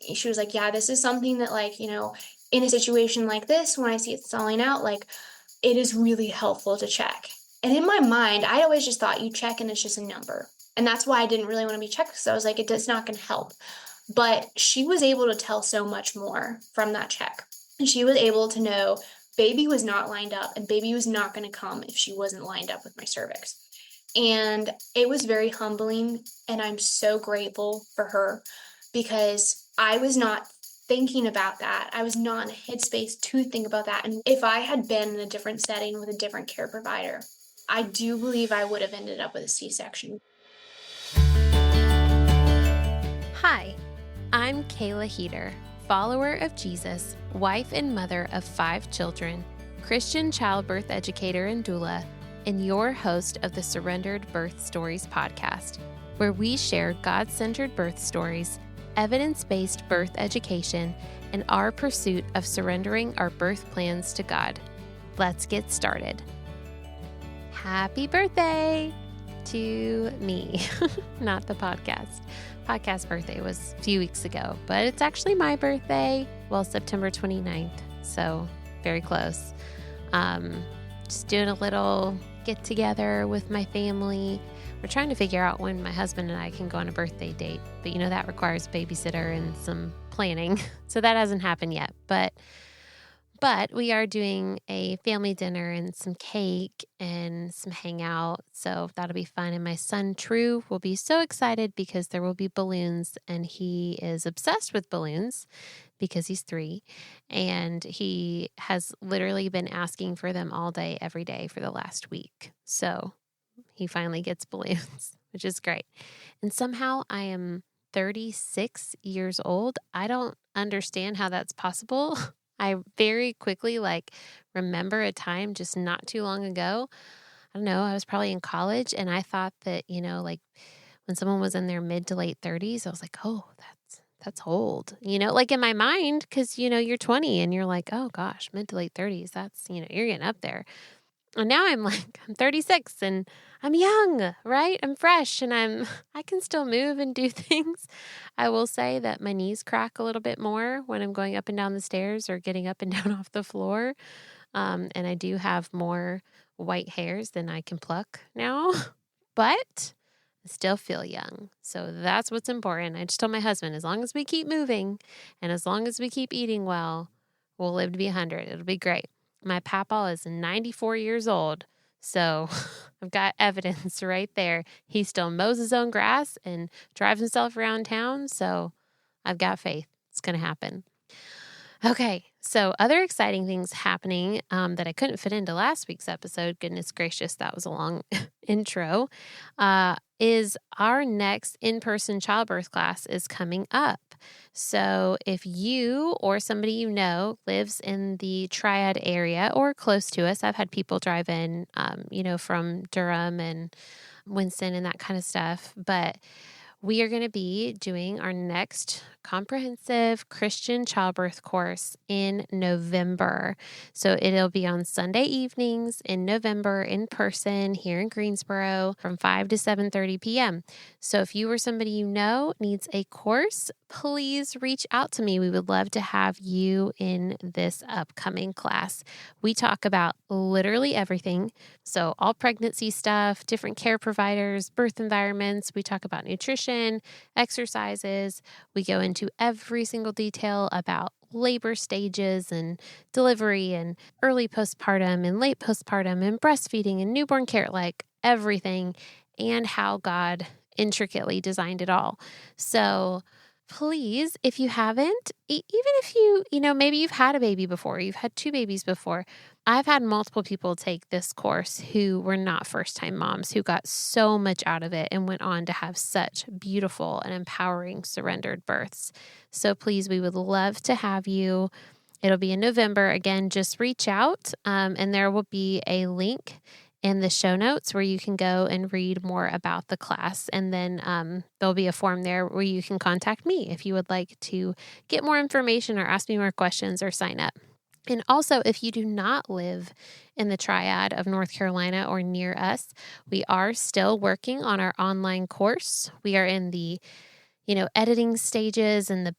she was like, yeah, this is something that like, in a situation like this, when I see it stalling out, like it is really helpful to check. And in my mind, I always just thought you check and it's just a number. And that's why I didn't really want to be checked because I was like, it's not going to help. But she was able to tell so much more from that check. And she was able to know baby was not lined up and baby was not going to come if she wasn't lined up with my cervix. And it was very humbling. And I'm so grateful for her because I was not thinking about that. I was not in a headspace to think about that. And if I had been in a different setting with a different care provider, I do believe I would have ended up with a C-section. Hi, I'm Kayla Heater, follower of Jesus, wife and mother of 5 children, Christian childbirth educator and doula, and your host of the Surrendered Birth Stories podcast, where we share God-centered birth stories, evidence-based birth education, and our pursuit of surrendering our birth plans to God. Let's get started. Happy birthday to me, not the podcast. Podcast birthday was a few weeks ago, but it's actually my birthday. Well, September 29th, so very close. Just doing a little get together with my family. We're trying to figure out when my husband and I can go on a birthday date, but that requires a babysitter and some planning. So that hasn't happened yet, but we are doing a family dinner and some cake and some hangout. So that'll be fun. And my son, True, will be so excited because there will be balloons, and he is obsessed with balloons because he's 3. And he has literally been asking for them all day, every day for the last week. So he finally gets balloons, which is great. And somehow I am 36 years old. I don't understand how that's possible. I very quickly remember a time just not too long ago. I don't know, I was probably in college and I thought that, when someone was in their mid to late 30s, I was like, oh, that's old, in my mind, because, you're 20 and you're like, oh gosh, mid to late 30s, that's, you're getting up there. And now I'm 36 and I'm young, right? I'm fresh and I can still move and do things. I will say that my knees crack a little bit more when I'm going up and down the stairs or getting up and down off the floor. And I do have more white hairs than I can pluck now, but I still feel young. So that's what's important. I just told my husband, as long as we keep moving and as long as we keep eating well, we'll live to be 100. It'll be great. My papaw is 94 years old, so I've got evidence right there. He still mows his own grass and drives himself around town, so I've got faith. It's going to happen. Okay, so other exciting things happening that I couldn't fit into last week's episode, goodness gracious, that was a long intro, is our next in-person childbirth class is coming up. So if you or somebody you know lives in the Triad area or close to us, I've had people drive in, from Durham and Winston and that kind of stuff, but we are going to be doing our next comprehensive Christian childbirth course in November. So it'll be on Sunday evenings in November in person here in Greensboro from 5 to 7:30 p.m. So if you or somebody you know needs a course, please reach out to me. We would love to have you in this upcoming class. We talk about literally everything. So all pregnancy stuff, different care providers, birth environments. We talk about nutrition, exercises. We go into every single detail about labor stages and delivery and early postpartum and late postpartum and breastfeeding and newborn care, everything, and how God intricately designed it all. So please, if you haven't, even if you maybe you've had a baby before, you've had 2 babies before. I've had multiple people take this course who were not first-time moms, who got so much out of it and went on to have such beautiful and empowering surrendered births. So please, we would love to have you. It'll be in November. Again, just reach out, and there will be a link in the show notes where you can go and read more about the class. And then there'll be a form there where you can contact me if you would like to get more information or ask me more questions or sign up. And also, if you do not live in the Triad of North Carolina or near us, we are still working on our online course. We are in the editing stages and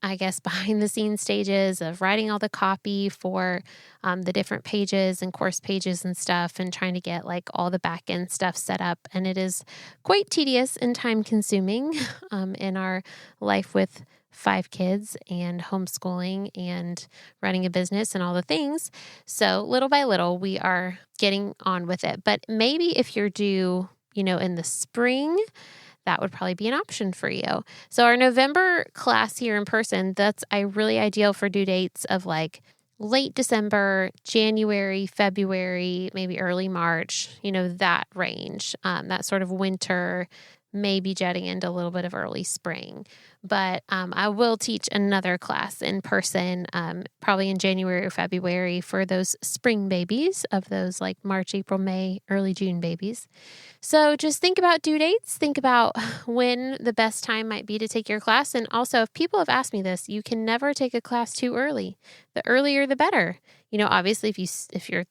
I guess, behind the scenes stages of writing all the copy for the different pages and course pages and stuff, and trying to get like all the back end stuff set up. And it is quite tedious and time consuming in our life with 5 kids and homeschooling and running a business and all the things. So little by little, we are getting on with it. But maybe if you're due, in the spring, that would probably be an option for you. So our November class here in person, that's really ideal for due dates of like late December, January, February, maybe early March, that range, that sort of winter, maybe jetting into a little bit of early spring. But I will teach another class in person, probably in January or February for those spring babies of those like March, April, May, early June babies. So just think about due dates, think about when the best time might be to take your class. And also, if people have asked me this, you can never take a class too early. The earlier, the better. Obviously, if you're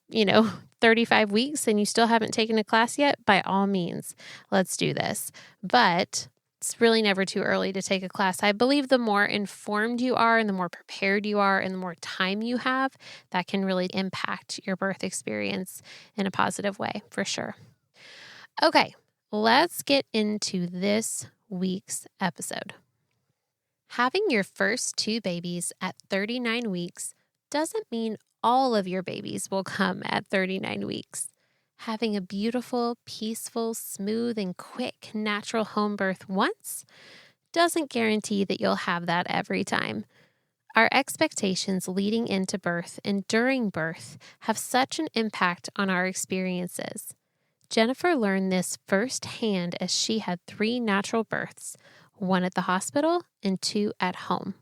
35 weeks and you still haven't taken a class yet, by all means, let's do this. But it's really never too early to take a class. I believe the more informed you are and the more prepared you are and the more time you have, that can really impact your birth experience in a positive way, for sure. Okay, let's get into this week's episode. Having your first 2 babies at 39 weeks doesn't mean all of your babies will come at 39 weeks. Having a beautiful, peaceful, smooth, and quick natural home birth once doesn't guarantee that you'll have that every time. Our expectations leading into birth and during birth have such an impact on our experiences. Jennifer learned this firsthand as she had 3 natural births, 1 at the hospital and 2 at home,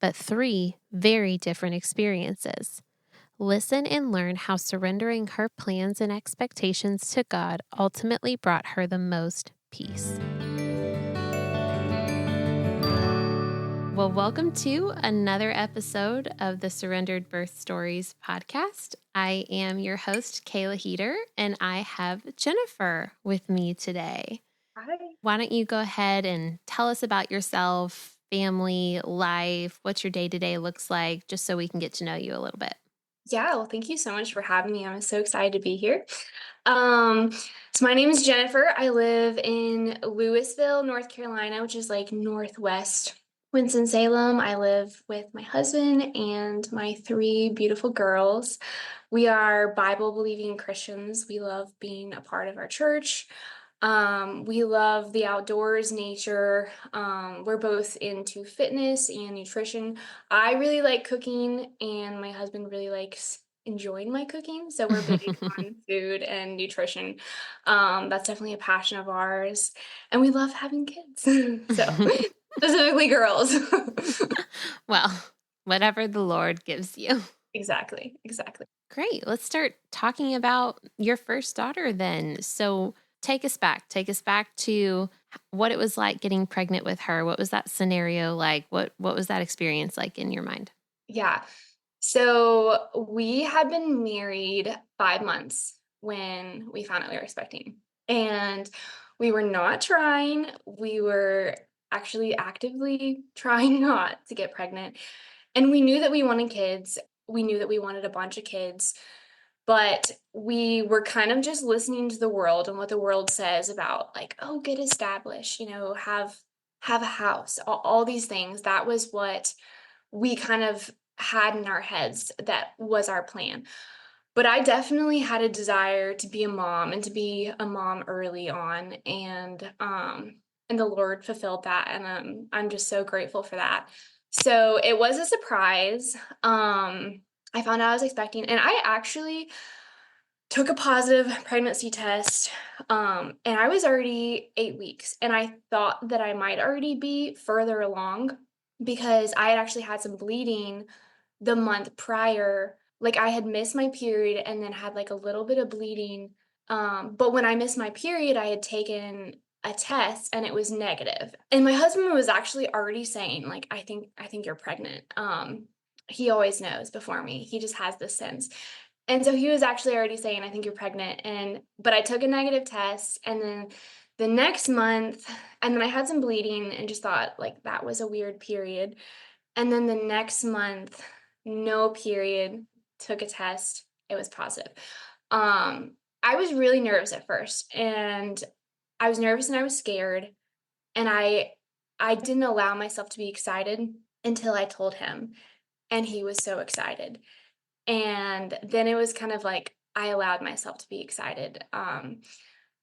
but 3 very different experiences. Listen and learn how surrendering her plans and expectations to God ultimately brought her the most peace. Well, welcome to another episode of the Surrendered Birth Stories podcast. I am your host, Kayla Heater, and I have Jennifer with me today. Hi. Why don't you go ahead and tell us about yourself, family, life, what your day-to-day looks like, just so we can get to know you a little bit. Yeah, well, thank you so much for having me. I'm so excited to be here. So my name is Jennifer. I live in Louisville, North Carolina, which is like northwest Winston-Salem. I live with my husband and my 3 beautiful girls. We are Bible-believing Christians. We love being a part of our church. We love the outdoors, nature. We're both into fitness and nutrition. I really like cooking, and my husband really likes enjoying my cooking. So we're big on food and nutrition. That's definitely a passion of ours. And we love having kids. So specifically girls. Well, whatever the Lord gives you. Exactly. Great. Let's start talking about your first daughter then. So take us back to what it was like getting pregnant with her. What was that scenario like? What was that experience like in your mind? Yeah. So we had been married 5 months when we found out we were expecting. And we were not trying. We were actually actively trying not to get pregnant. And we knew that we wanted kids. We knew that we wanted a bunch of kids. But we were kind of just listening to the world and what the world says about like, oh, get established, have a house, all these things. That was what we kind of had in our heads. That was our plan. But I definitely had a desire to be a mom and to be a mom early on. And the Lord fulfilled that. And I'm just so grateful for that. So it was a surprise. I found out I was expecting, and I actually took a positive pregnancy test. And I was already 8 weeks, and I thought that I might already be further along because I had actually had some bleeding the month prior. Like I had missed my period and then had like a little bit of bleeding. But when I missed my period, I had taken a test and it was negative. And my husband was actually already saying, like, I think you're pregnant. He always knows before me. He just has this sense. And so he was actually already saying, I think you're pregnant. But I took a negative test, and then The next month, and then I had some bleeding and just thought, like, that was a weird period. And then the next month, no period, took a test, it was positive. Um, I was really nervous at first, and I was nervous and I was scared, and I didn't allow myself to be excited until I told him, and he was so excited. And then it was kind of like I allowed myself to be excited.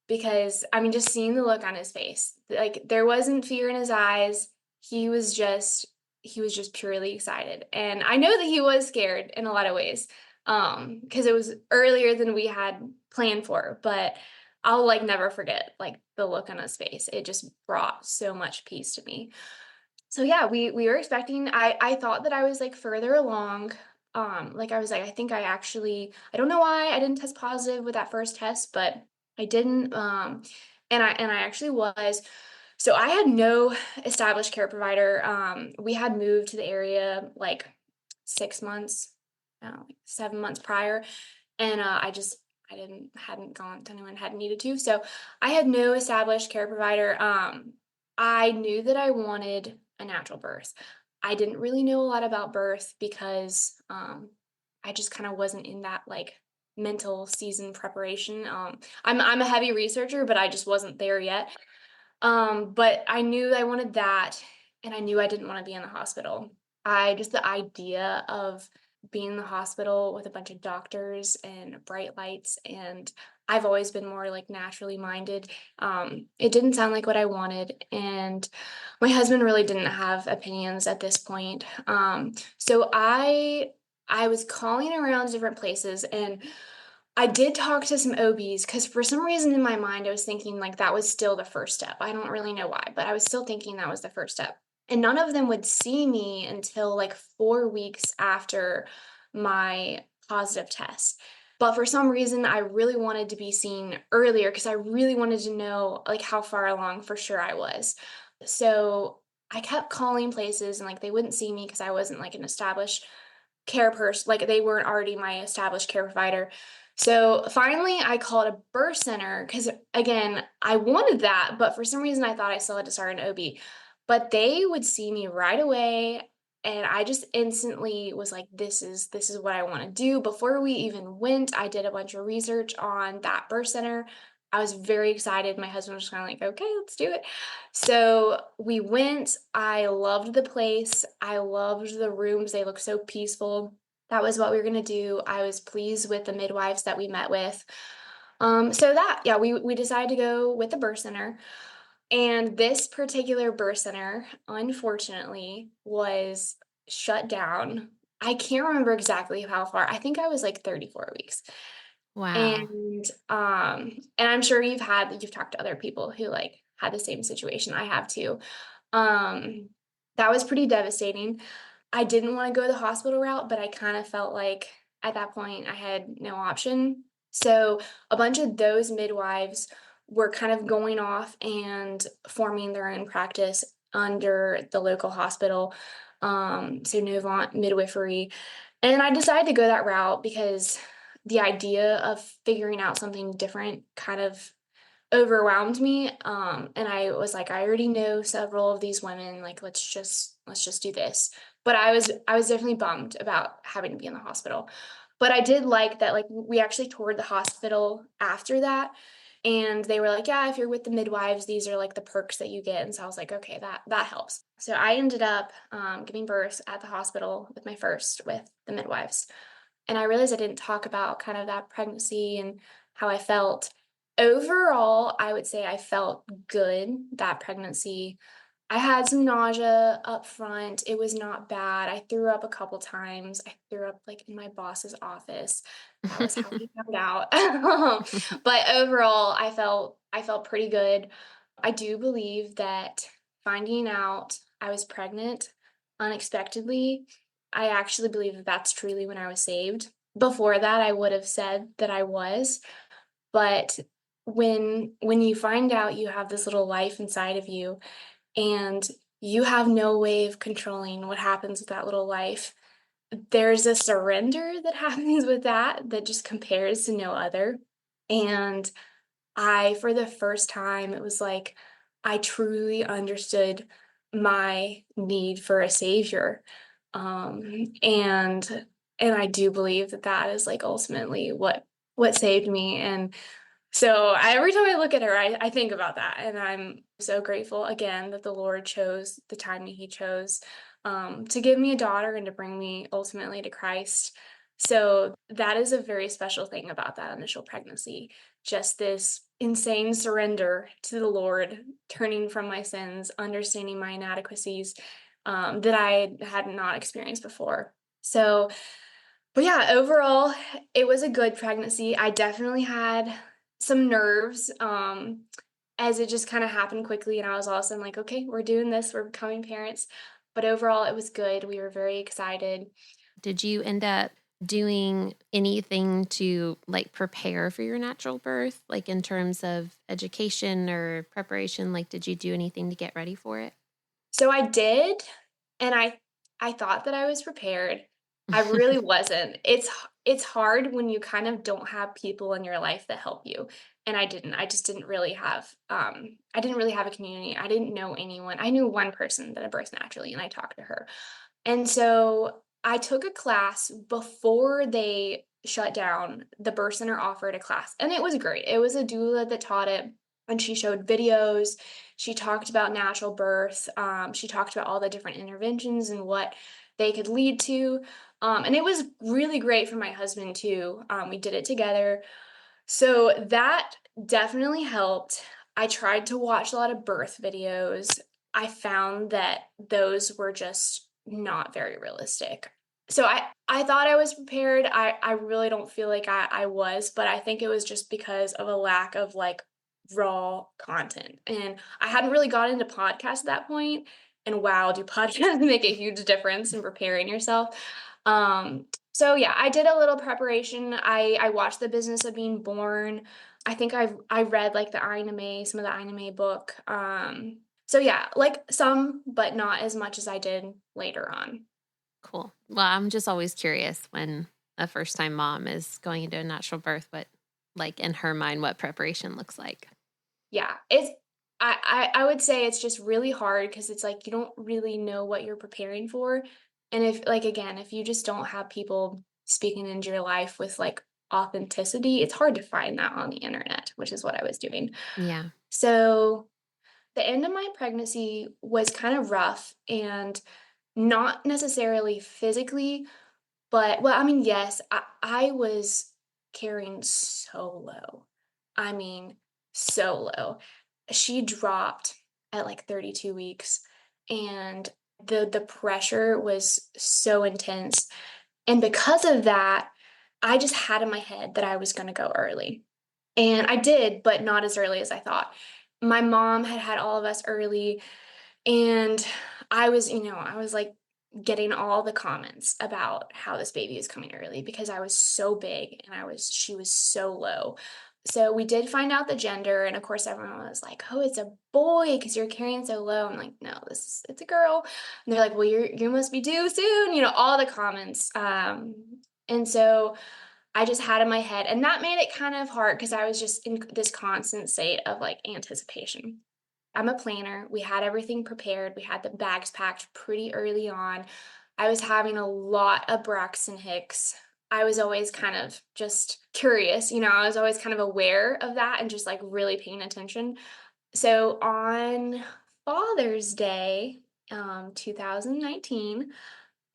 Because, I mean, just seeing the look on his face, like, there wasn't fear in his eyes, he was just he was just purely excited, and I know that he was scared in a lot of ways, because it was earlier than we had planned for, but I'll, like, never forget, like, the look on his face, it just brought so much peace to me. So yeah, we were expecting. I thought that I was, like, further along. Like, I was like, I think I don't know why I didn't test positive with that first test, but I didn't. And I actually was. So I had no established care provider. We had moved to the area like 6 months, like 7 months prior, and I didn't hadn't gone to anyone, hadn't needed to. So I had no established care provider. I knew that I wanted a natural birth. I didn't really know a lot about birth because I just kind of wasn't in that like mental season preparation. I'm a heavy researcher, but I just wasn't there yet. But I knew I wanted that, and I knew I didn't want to be in the hospital. I just the idea of being in the hospital with a bunch of doctors and bright lights, and I've always been more like naturally minded. It didn't sound like what I wanted, and my husband really didn't have opinions at this point. So I was calling around different places, and I did talk to some OBs because for some reason in my mind, I was thinking like that was still the first step. I don't really know why, but I was still thinking that was the first step. And none of them would see me until like 4 weeks after my positive test. But for some reason, I really wanted to be seen earlier because I really wanted to know like how far along for sure I was. So I kept calling places and like they wouldn't see me because I wasn't like an established care person, like they weren't already my established care provider. So finally, I called a birth center because, again, I wanted that, but for some reason, I thought I still had to start an OB. But they would see me right away, and I just instantly was like, "This is what I want to do." Before we even went, I did a bunch of research on that birth center. I was very excited. My husband was just kind of like, "Okay, let's do it." So we went. I loved the place. I loved the rooms. They look so peaceful. That was what we were gonna do. I was pleased with the midwives that we met with. So that yeah, we decided to go with the birth center. And this particular birth center, unfortunately, was shut down. I can't remember exactly how far. I think I was like 34 weeks. Wow. And I'm sure you've talked to other people who, like, had the same situation. I have too. Um, that was pretty devastating. I didn't wanna go the hospital route, but I kinda felt like at that point I had no option. So, a bunch of those midwives were kind of going off and forming their own practice under the local hospital, so Novant Midwifery, and I decided to go that route because the idea of figuring out something different kind of overwhelmed me, and I was like, "I already know several of these women, like, let's just do this." But I was definitely bummed about having to be in the hospital. But I did like that, like, we actually toured the hospital after that, and they were like, "Yeah, if you're with the midwives, these are, like, the perks that you get," and so I was like, "Okay, that helps." So I ended up, giving birth at the hospital with my first with the midwives. And I realized I didn't talk about kind of that pregnancy and how I felt. Overall, I would say I felt good that pregnancy. I had some nausea up front. It was not bad. I threw up a couple times. I threw up like in my boss's office. That was how he found out. But overall, I felt pretty good. I do believe that finding out I was pregnant unexpectedly, I actually believe that that's truly when I was saved. Before that, I would have said that I was, but when you find out you have this little life inside of you and you have no way of controlling what happens with that little life, there's a surrender that happens with that that just compares to no other. And for the first time, it was like I truly understood my need for a savior. And I do believe that that is like ultimately what saved me. And so every time I look at her, I think about that, and I'm so grateful again that the Lord chose the timing He chose to give me a daughter and to bring me ultimately to Christ. So that is a very special thing about that initial pregnancy. Just this insane surrender to the Lord, turning from my sins, understanding my inadequacies that I had not experienced before. So but yeah, overall, it was a good pregnancy. I definitely had some nerves, as it just kinda happened quickly, and I was all of a sudden like, "Okay, we're doing this, we're becoming parents." But overall, it was good. We were very excited. Did you end up doing anything to like prepare for your natural birth, like in terms of education or preparation? Like, did you do anything to get ready for it? So I did, and I thought that I was prepared. I really wasn't. It's hard when you kind of don't have people in your life that help you, and I didn't. I just didn't really have, I didn't really have a community. I didn't know anyone. I knew one person that had birthed naturally, and I talked to her. And so I took a class before they shut down. The birth center offered a class, and it was great. It was a doula that taught it, and she showed videos. She talked about natural birth. She talked about all the different interventions and what they could lead to. And it was really great for my husband too. We did it together. So that definitely helped. I tried to watch a lot of birth videos. I found that those were just not very realistic. So I thought I was prepared. I really don't feel like I was, but I think it was just because of a lack of like raw content. And I hadn't really gotten into podcasts at that point. And wow, do podcasts make a huge difference in preparing yourself. So yeah, I did a little preparation. I watched The Business of Being Born. I think I read like the Ina May, some of the Ina May book. So yeah, like some, but not as much as I did later on. Cool. Well, I'm just always curious when a first time mom is going into a natural birth, what, like in her mind, what preparation looks like. Yeah, it's I would say it's just really hard because it's like you don't really know what you're preparing for. And if like again, if you just don't have people speaking into your life with like authenticity, it's hard to find that on the internet, which is what I was doing. Yeah. So the end of my pregnancy was kind of rough and not necessarily physically, but well, I mean, yes, I was carrying so low. I mean, so low. She dropped at like 32 weeks, and the pressure was so intense. And because of that, I just had in my head that I was going to go early. And I did, but not as early as I thought. My mom had had all of us early, and I was like getting all the comments about how this baby is coming early because I was so big and she was so low. So we did find out the gender, and of course everyone was like, "Oh, it's a boy because you're carrying so low." I'm like, "No, it's a girl." And they're like, "Well, you must be due soon." All the comments. And so I just had in my head, and that made it kind of hard because I was just in this constant state of like anticipation. I'm a planner. We had everything prepared. We had the bags packed pretty early on. I was having a lot of Braxton Hicks. I was always kind of just curious, I was always kind of aware of that and just like really paying attention. So on Father's Day, 2019,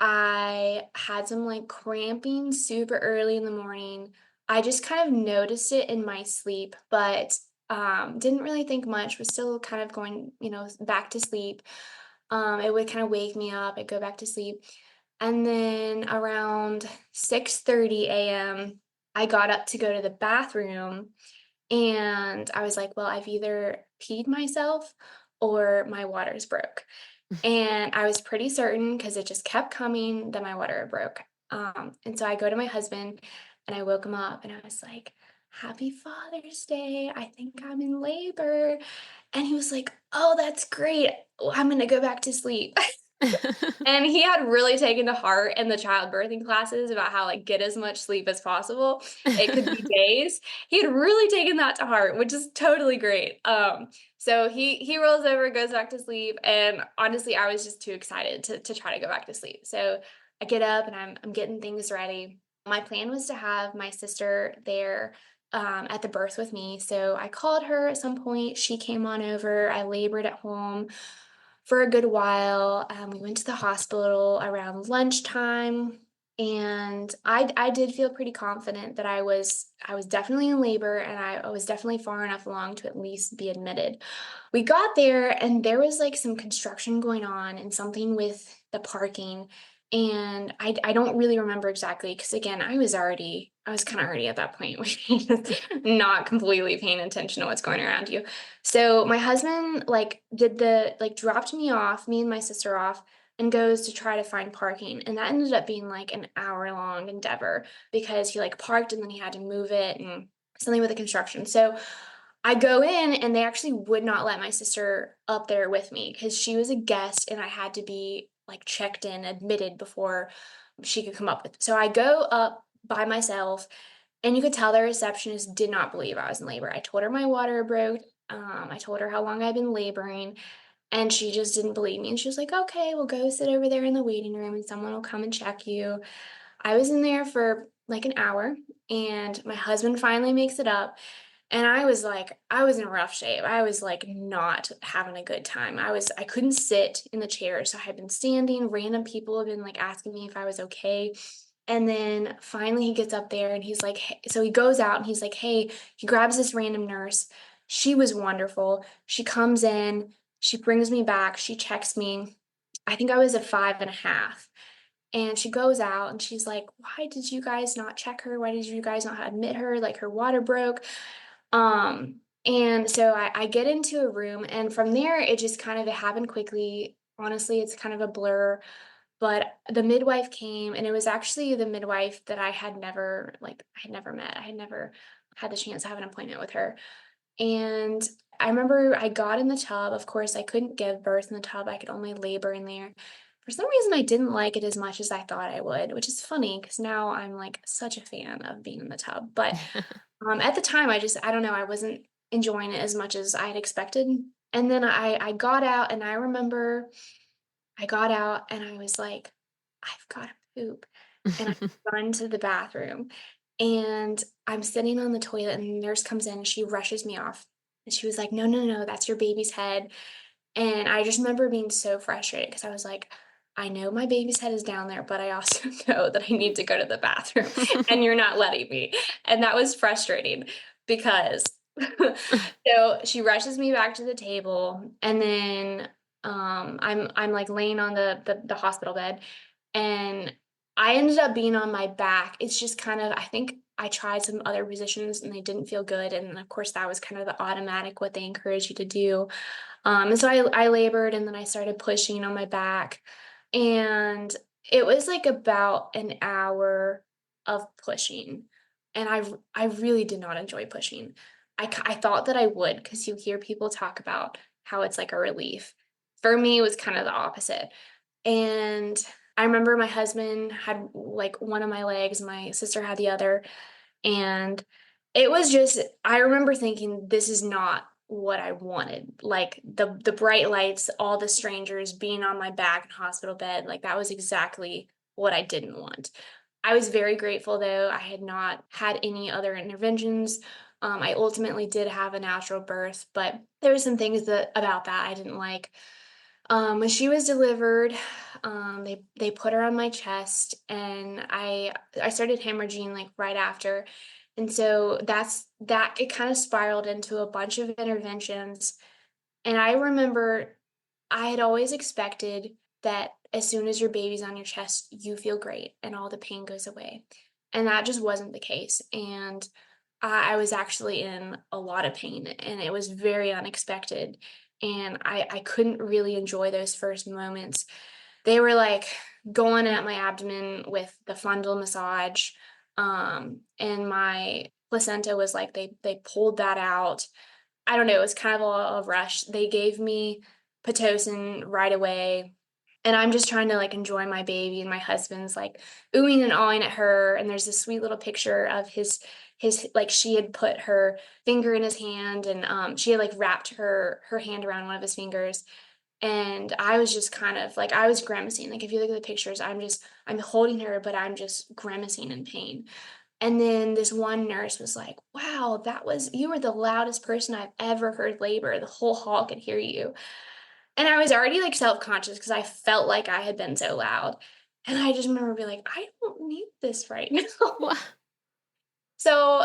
I had some like cramping super early in the morning. I just kind of noticed it in my sleep, but didn't really think much, was still kind of going, back to sleep. It would kind of wake me up, I'd go back to sleep. And then around 6:30 a.m., I got up to go to the bathroom, and I was like, well, I've either peed myself or my water's broke. And I was pretty certain because it just kept coming that my water broke. And so I go to my husband and I woke him up and I was like, "Happy Father's Day. I think I'm in labor." And he was like, "Oh, that's great. I'm going to go back to sleep." And he had really taken to heart in the childbirthing classes about how, like, get as much sleep as possible. It could be days. He had really taken that to heart, which is totally great. So he rolls over, goes back to sleep, and honestly, I was just too excited to try to go back to sleep. So I get up and I'm getting things ready. My plan was to have my sister there at the birth with me. So I called her at some point. She came on over. I labored at home for a good while. We went to the hospital around lunchtime, and I did feel pretty confident that I was definitely in labor, and I was definitely far enough along to at least be admitted. We got there, and there was like some construction going on and something with the parking. And I don't really remember exactly because again I was kind of already at that point where not completely paying attention to what's going around you. So my husband dropped me and my sister off, and goes to try to find parking. And that ended up being like an hour long endeavor because he like parked and then he had to move it and something with the construction. So I go in and they actually would not let my sister up there with me because she was a guest and I had to be like checked in, admitted before she could come up with. So I go up by myself, and you could tell the receptionist did not believe I was in labor. I told her my water broke. I told her how long I've been laboring, and she just didn't believe me. And she was like, okay, we'll go sit over there in the waiting room and someone will come and check you. I was in there for like an hour, and my husband finally makes it up. And I was in rough shape. I was like not having a good time. I couldn't sit in the chair. So I had been standing. Random people have been like asking me if I was okay. And then finally he gets up there and he's like, hey, so he goes out and he's like, hey, he grabs this random nurse. She was wonderful. She comes in, she brings me back, she checks me. I think I was a 5.5. And she goes out and she's like, why did you guys not check her? Why did you guys not admit her? Like her water broke. And so I get into a room, and from there it just kind of it happened quickly. Honestly, it's kind of a blur, but the midwife came, and it was actually the midwife that I had never met. I had never had the chance to have an appointment with her. And I remember I got in the tub. Of course, I couldn't give birth in the tub. I could only labor in there. For some reason, I didn't like it as much as I thought I would, which is funny because now I'm like such a fan of being in the tub. But at the time, I don't know, I wasn't enjoying it as much as I had expected. And then I got out, and I remember I got out and I was like, I've got to poop. And I run to the bathroom, and I'm sitting on the toilet, and the nurse comes in and she rushes me off. And she was like, no, no, no, that's your baby's head. And I just remember being so frustrated because I was like, I know my baby's head is down there, but I also know that I need to go to the bathroom and you're not letting me. And that was frustrating because so she rushes me back to the table, and then I'm like laying on the hospital bed, and I ended up being on my back. It's just kind of I think I tried some other positions and they didn't feel good. And of course that was kind of the automatic what they encourage you to do. And so I labored, and then I started pushing on my back. And it was like about an hour of pushing. And I really did not enjoy pushing. I thought that I would because you hear people talk about how it's like a relief. For me, it was kind of the opposite. And I remember my husband had like one of my legs, my sister had the other. And it was just I remember thinking, "This is not what I wanted." Like, the bright lights, all the strangers being on my back in hospital bed, like, that was exactly what I didn't want. I was very grateful, though, I had not had any other interventions. I ultimately did have a natural birth, but there were some things about that I didn't like. When she was delivered, they put her on my chest, and I started hemorrhaging like right after, and so that it kind of spiraled into a bunch of interventions. And I remember I had always expected that as soon as your baby's on your chest, you feel great and all the pain goes away, and that just wasn't the case. And I was actually in a lot of pain, and it was very unexpected. And I couldn't really enjoy those first moments. They were like going at my abdomen with the fundal massage. And my placenta was like they pulled that out. I don't know, it was kind of a rush. They gave me Pitocin right away. And I'm just trying to, like, enjoy my baby, and my husband's, like, oohing and awing at her, and there's this sweet little picture of his like, she had put her finger in his hand, and, she had, like, wrapped her hand around one of his fingers, and I was just kind of like, I was grimacing, like, if you look at the pictures, I'm holding her, but I'm just grimacing in pain. And then this one nurse was like, "Wow, you were the loudest person I've ever heard labor. The whole hall could hear you." And I was already, like, self-conscious because I felt like I had been so loud. And I just remember being like, "I don't need this right now." Wha So,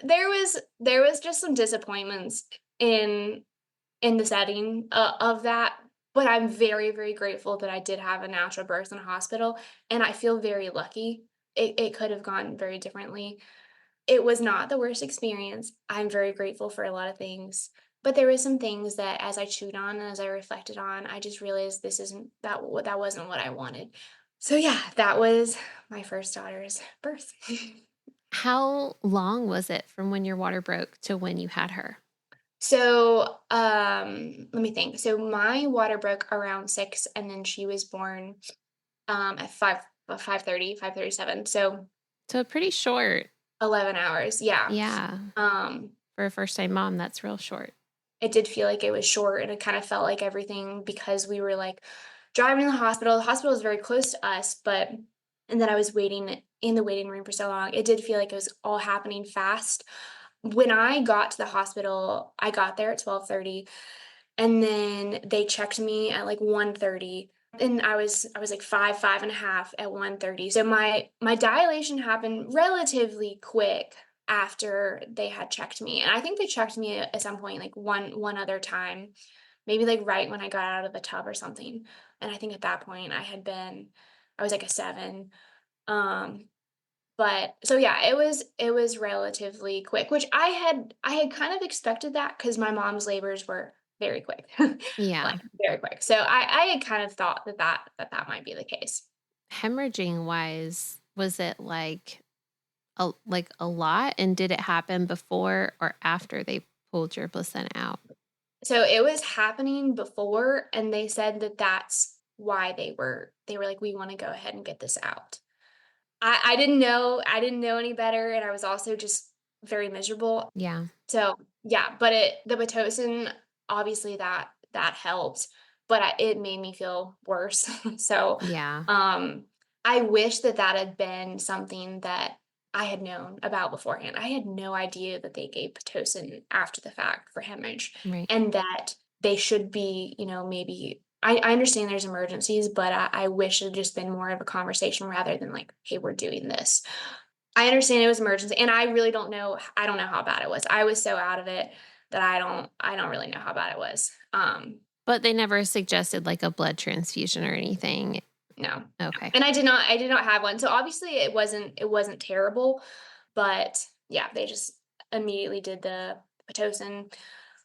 there was just some disappointments in in the setting, of that, but I'm very, very grateful that I did have a natural birth in a hospital, and I feel very lucky. It could have gone very differently. It was not the worst experience. I'm very grateful for a lot of things, but there was some things that as I chewed on and as I reflected on, I just realized this isn't that wasn't what I wanted. So yeah, that was my first daughter's birth. How long was it from when your water broke to when you had her? So, let me think. So my water broke around 6 and then she was born at 5:30, 5:37. So So pretty short. 11 hours. Yeah. Yeah. Um For a first-time mom, that's real short. It did feel like it was short, and it kind of felt like everything because we were, like, driving to the hospital. The hospital is very close to us, but and then I was waiting in the waiting room for so long. It did feel like it was all happening fast. When I got to the hospital, I got there at 12:30, and then they checked me at, like, 1:30, and I was, like, 5 and a half at 1:30. So my dilation happened relatively quick after they had checked me, and I think they checked me at some point, like, one other time, maybe, like, right when I got out of the tub or something, and I think at that point I was, like, a 7, um, but so, yeah, it was relatively quick, which I had kind of expected that because my mom's labors were very quick, Yeah. like, very quick. So I had kind of thought that might be the case. Hemorrhaging wise, was it like a lot? And did it happen before or after they pulled your placenta out? So it was happening before, and they said that that's why they were like, "We wanna go ahead and get this out." I didn't know any better, and I was also just very miserable. Yeah. So, yeah, but the Pitocin, obviously that helped, but it made me feel worse. So, Yeah. um, I wish that that had been something that I had known about beforehand. I had no idea that they gave Pitocin after the fact for hemorrhage, Right. and that they should be, maybe I understand there's emergencies, but I wish it had just been more of a conversation rather than like, "Hey, we're doing this." I understand it was emergency, and I don't know how bad it was. I was so out of it that I don't really know how bad it was. But they never suggested like a blood transfusion or anything. No. Okay. And I did not have one. So obviously it wasn't terrible, but yeah, they just immediately did the Pitocin.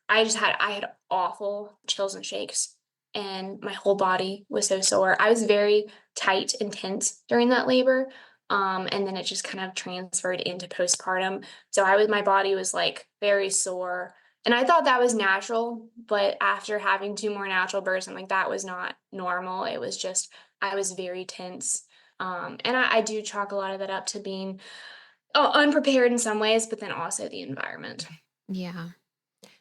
I had awful chills and shakes, and my whole body was so sore. I was very tight and tense during that labor. And then it just kind of transferred into postpartum. So my body was like very sore. And I thought that was natural, but after having two more natural births, I'm like, that was not normal. It was just, I was very tense. And I do chalk a lot of that up to being unprepared in some ways, but then also the environment. Yeah.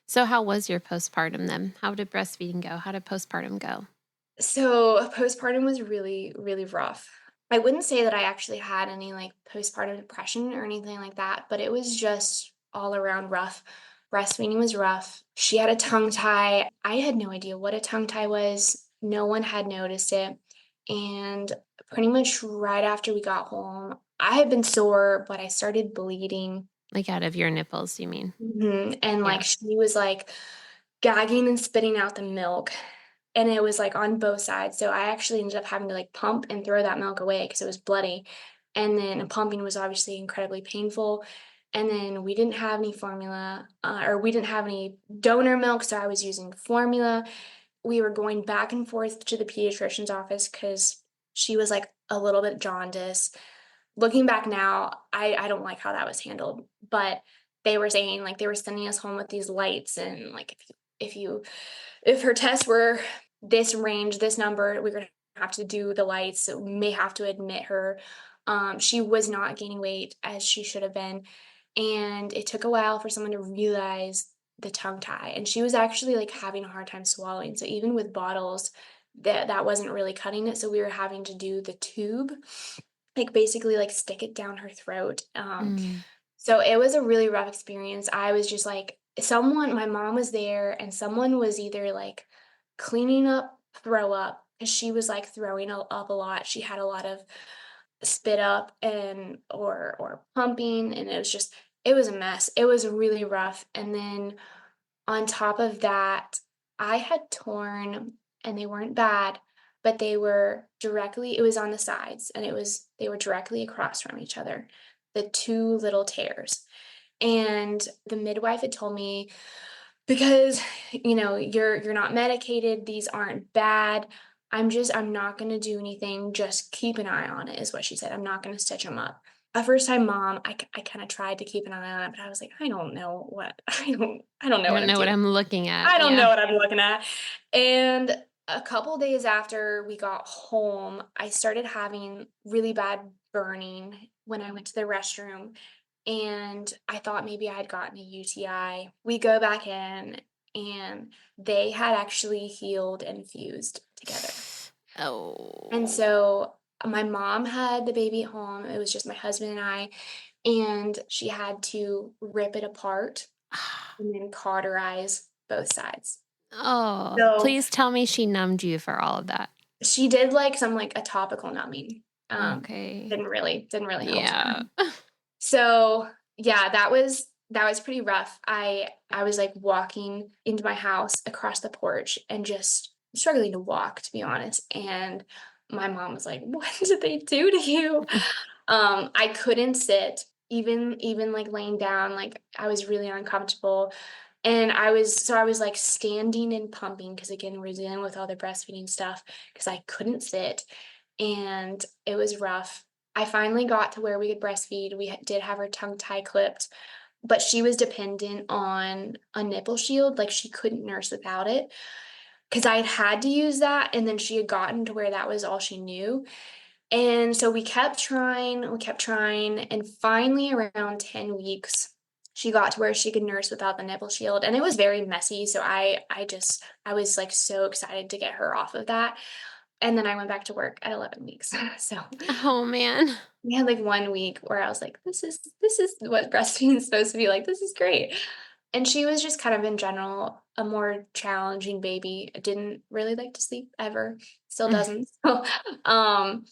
So how was your postpartum then? How did breastfeeding go? How did postpartum go? So postpartum was really, really rough. I wouldn't say that I actually had any like postpartum depression or anything like that, but it was just all around rough. Breastfeeding was rough. She had a tongue tie. I had no idea what a tongue tie was. No one had noticed it. And pretty much right after we got home, I had been sore, but I started bleeding. Like out of your nipples, you mean? And Yeah. like she was like gagging and spitting out the milk, and it was, like, on both sides, so I actually ended up having to, like, pump and throw that milk away because it was bloody, and then pumping was obviously incredibly painful, and then we didn't have any formula, or we didn't have any donor milk, so I was using formula. We were going back and forth to the pediatrician's office because she was, like, a little bit jaundiced. Looking back now, I don't like how that was handled, but they were saying, like, they were sending us home with these lights and, like, if her tests were this range, this number, we were gonna have to do the lights, so we may have to admit her. She was not gaining weight as she should have been, and it took a while for someone to realize the tongue tie, and she was actually, like, having a hard time swallowing, so even with bottles, that wasn't really cutting it, so we were having to do the tube, like, basically, like, stick it down her throat, Mm. so it was a really rough experience. I was just like someone my mom was there and someone was either like cleaning up throw up because she was like throwing up a lot. She had a lot of spit up and or pumping and it was a mess. It was really rough. And then on top of that, I had torn and they weren't bad, but they were directly it was on the sides and they were directly across from each other. The two little tears. And the midwife had told me, "Because, you're not medicated, these aren't bad. I'm not gonna do anything, just keep an eye on it," is what she said. "I'm not gonna stitch them up." A first-time mom, I kinda tried to keep an eye on it, but I was like, "I don't know what I don't know I what don't I'm know what doing. I'm looking at. I don't Yeah. know what I'm looking at." And a couple days after we got home, I started having really bad burning when I went to the restroom, and I thought maybe I had gotten a UTI. We go back in, and they had actually healed and fused together. And Oh. so my mom had the baby at home. It was just my husband and I, and she had to rip it apart and then cauterize both sides. Oh, So please tell me she numbed you for all of that. she did like some like a topical numbing. Okay. Didn't really help. Yeah. So, yeah, that was pretty rough. I was, like, walking into my house across the porch and just struggling to walk, to be honest, and my mom was like, "What did they do to you?" I couldn't sit, even, like, laying down, like, I was really uncomfortable, and I was, like, standing and pumping because again, we're dealing with all the breastfeeding stuff because I couldn't sit, and it was rough. I finally got to where we could breastfeed. We did have her tongue tie clipped, but she was dependent on a nipple shield. Like she couldn't nurse without it because I had to use that. And then she had gotten to where that was all she knew. And so we kept trying. And finally, around 10 weeks, she got to where she could nurse without the nipple shield. And it was very messy. So I was like so excited to get her off of that. And then I went back to work at 11 weeks. So Oh, man. we had, like, 1 week where I was like, "This is what breastfeeding is supposed to be like, this is great." And she was just kind of in general a more challenging baby, didn't really like to sleep ever, still Mm. doesn't. Um,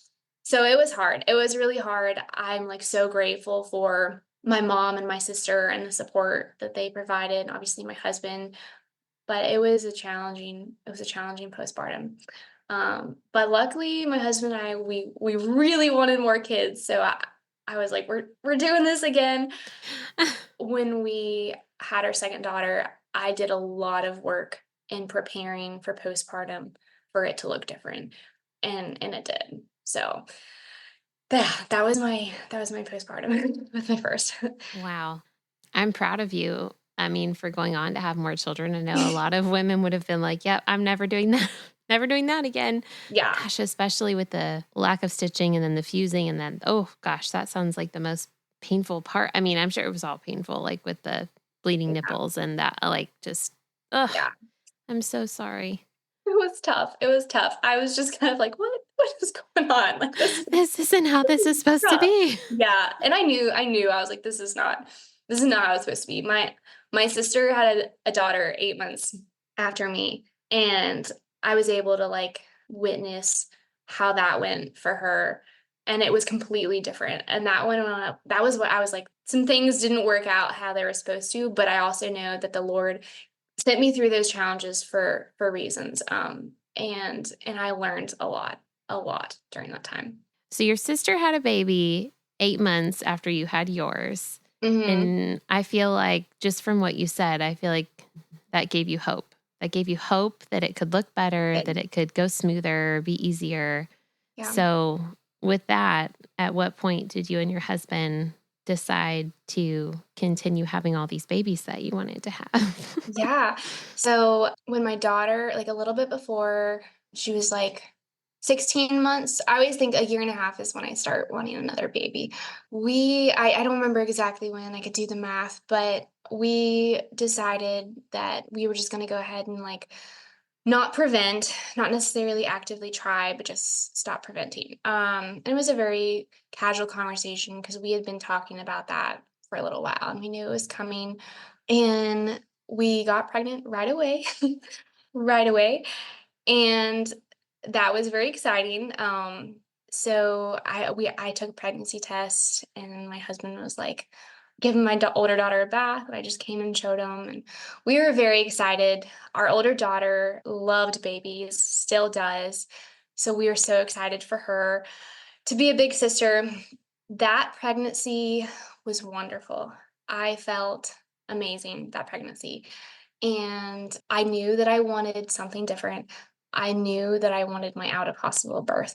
so it was hard, it was really hard. I'm, like, so grateful for my mom and my sister and the support that they provided, and obviously my husband, but it was a challenging postpartum. But luckily, my husband and I, we really wanted more kids, so I was like, "We're doing this again." When we had our second daughter, I did a lot of work in preparing for postpartum for it to look different, and it did. So, that was my postpartum with my first. Wow. I'm proud of you. I mean, for going on to have more children. I know a lot of women would have been like, yep, I'm never doing that. Never doing that again. Yeah, Gosh, especially with the lack of stitching and then the fusing. And then, oh gosh, that sounds like the most painful part. I mean, I'm sure it was all painful, like with the bleeding yeah, nipples and that, like, just, ugh, yeah. I'm so sorry. It was tough, it was tough. I was just kind of like, What is going on? Like, This isn't how this this is is supposed to rough." be. Yeah, and I knew, I was like, this is not how it's supposed to be." My sister had a daughter 8 months after me, and I was able to, like, witness how that went for her, and it was completely different, and that was what I was like, some things didn't work out how they were supposed to, but I also know that the Lord sent me through those challenges for reasons, and I learned a lot during that time. So your sister had a baby 8 months after you had yours. Mhm. And I feel like, just from what you said, I feel like that gave you hope. That gave you hope that it could look better, that Good. it could go smoother, be easier. Yeah. So, with that, at what point did you and your husband decide to continue having all these babies that you wanted to have? Yeah. So, when my daughter like, a little bit before, she was, like 16 months. I always think a year and a half is when I start wanting another baby. I don't remember exactly when, I could do the math, but we decided that we were just going to go ahead and like not prevent, not necessarily actively try, but just stop preventing. And it was a very casual conversation because we had been talking about that for a little while and we knew it was coming. And we got pregnant right away, right away. And that was very exciting. So I took a pregnancy test, and my husband was like giving my older daughter a bath, and I just came and showed him, and we were very excited. Our older daughter loved babies, still does. So we were so excited for her to be a big sister. That pregnancy was wonderful. I felt amazing that pregnancy. And I knew that I wanted something different. I knew that I wanted my out of hospital birth.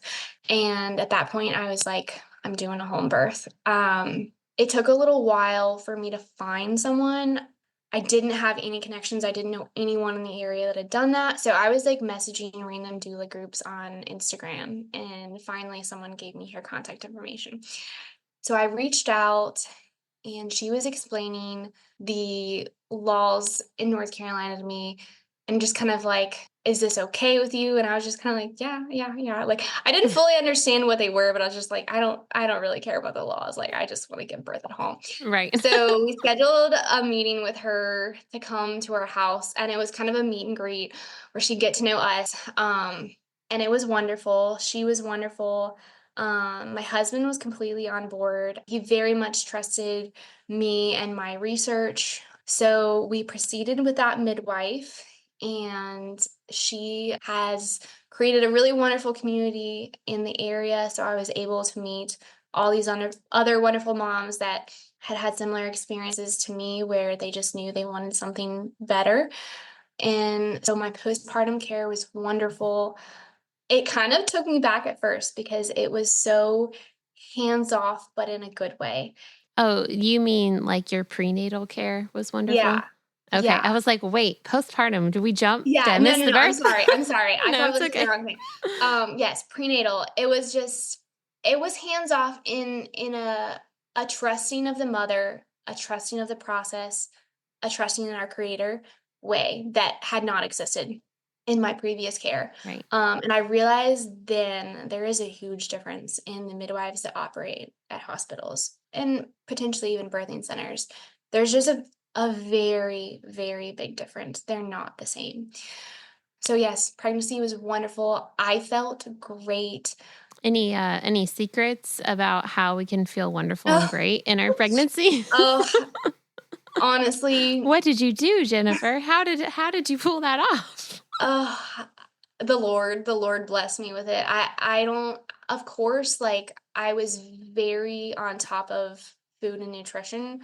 And at that point, I was like, I'm doing a home birth. It took a little while for me to find someone. I didn't have any connections. I didn't know anyone in the area that had done that. So I was like messaging random doula groups on Instagram. And finally, someone gave me her contact information. So I reached out and she was explaining the laws in North Carolina to me and just kind of like, is this okay with you? And I was just kind of like, yeah, yeah, yeah. Like I didn't fully understand what they were, but I was just like, I don't really care about the laws. Like I just want to give birth at home. Right. So we scheduled a meeting with her to come to our house, and it was kind of a meet and greet where she'd get to know us. And it was wonderful. She was wonderful. My husband was completely on board. He very much trusted me and my research. So we proceeded with that midwife, and she has created a really wonderful community in the area. So I was able to meet all these other wonderful moms that had had similar experiences to me where they just knew they wanted something better. And so my postpartum care was wonderful. It kind of took me back at first because it was so hands off, but in a good way. Oh, you mean like your prenatal care was wonderful? Yeah. Okay. I Yeah. was like, wait, postpartum, did we jump? Did Yeah. I No, miss no, the no. I'm birth? sorry. I'm sorry. I No, probably it's looked at the okay. wrong thing. Yes, prenatal. It was hands off in a trusting of the mother, a trusting of the process, a trusting in our creator way that had not existed in my previous care. Right. And I realized then there is a huge difference in the midwives that operate at hospitals and potentially even birthing centers. There's just a very, very big difference. They're not the same. So yes, pregnancy was wonderful. I felt great. Any secrets about how we can feel wonderful and great in our pregnancy? Oh, honestly, What did you do, Jennifer? How did you pull that off? uh, the Lord blessed me with it. I don't, of course, like I was very on top of food and nutrition.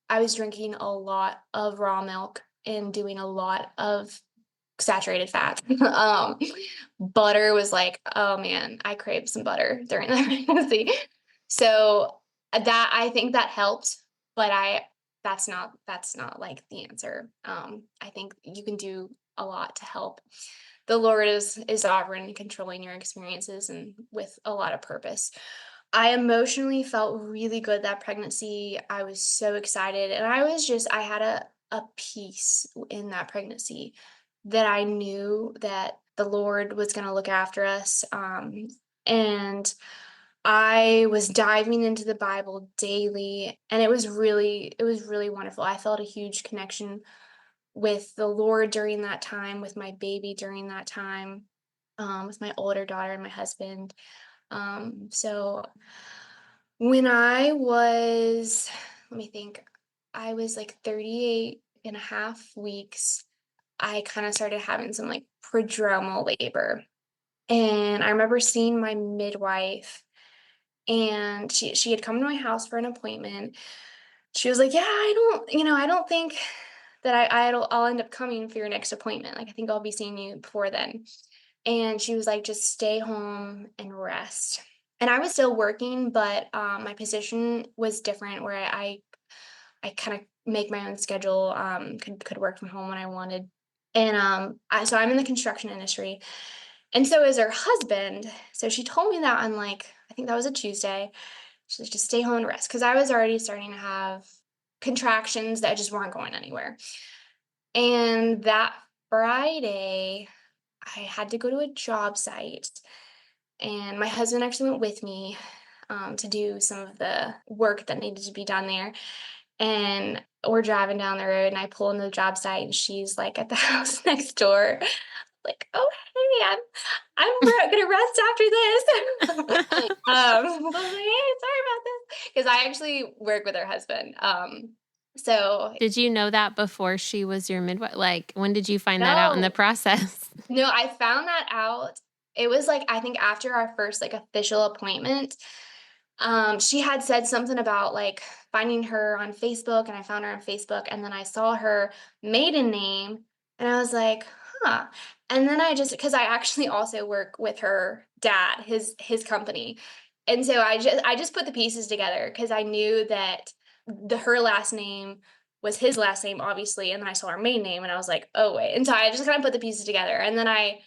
I was drinking a lot of raw milk and doing a lot of saturated fat. Butter was like, oh man, I craved some butter during that pregnancy. So that I think that helped, but that's not like the answer. I think you can do a lot to help. The Lord is sovereign and controlling your experiences and with a lot of purpose. I emotionally felt really good that pregnancy. I was so excited, and I had a peace in that pregnancy that I knew that the Lord was going to look after us. And I was diving into the Bible daily, and it was really wonderful. I felt a huge connection with the Lord during that time, with my baby during that time, with my older daughter and my husband. So when I was, let me think, I was like 38 and a half weeks, I kind of started having some like prodromal labor. And I remember seeing my midwife, and she had come to my house for an appointment. She was like, "Yeah, I don't think that I'll end up coming for your next appointment. Like I think I'll be seeing you before then." And she was like, "Just stay home and rest." And I was still working, but my position was different where I kind of make my own schedule, could work from home when I wanted. And so I'm in the construction industry, And so is her husband. So she told me that on like, I think that was a Tuesday. She's like, just stay home and rest. Cause I was already starting to have contractions that just weren't going anywhere. And that Friday, I had to go to a job site, and my husband actually went with me to do some of the work that needed to be done there. And we're driving down the road, and I pull into the job site, and she's like at the house next door, like, "Oh, hey, I'm gonna rest after this." I was like, "Hey, sorry about this," because I actually work with her husband. So Did you know that before she was your midwife? Like, when did you find that out in the no, process? no, I found that out. It was like I think after our first like official appointment. She had said something about like finding her on Facebook, and I found her on Facebook, and then I saw her maiden name, and I was like, huh. And then because I actually also work with her dad, his company. And so I just put the pieces together because I knew that her last name was his last name, obviously, and then I saw her maiden name, and I was like, oh wait. And so I just kind of put the pieces together, and then I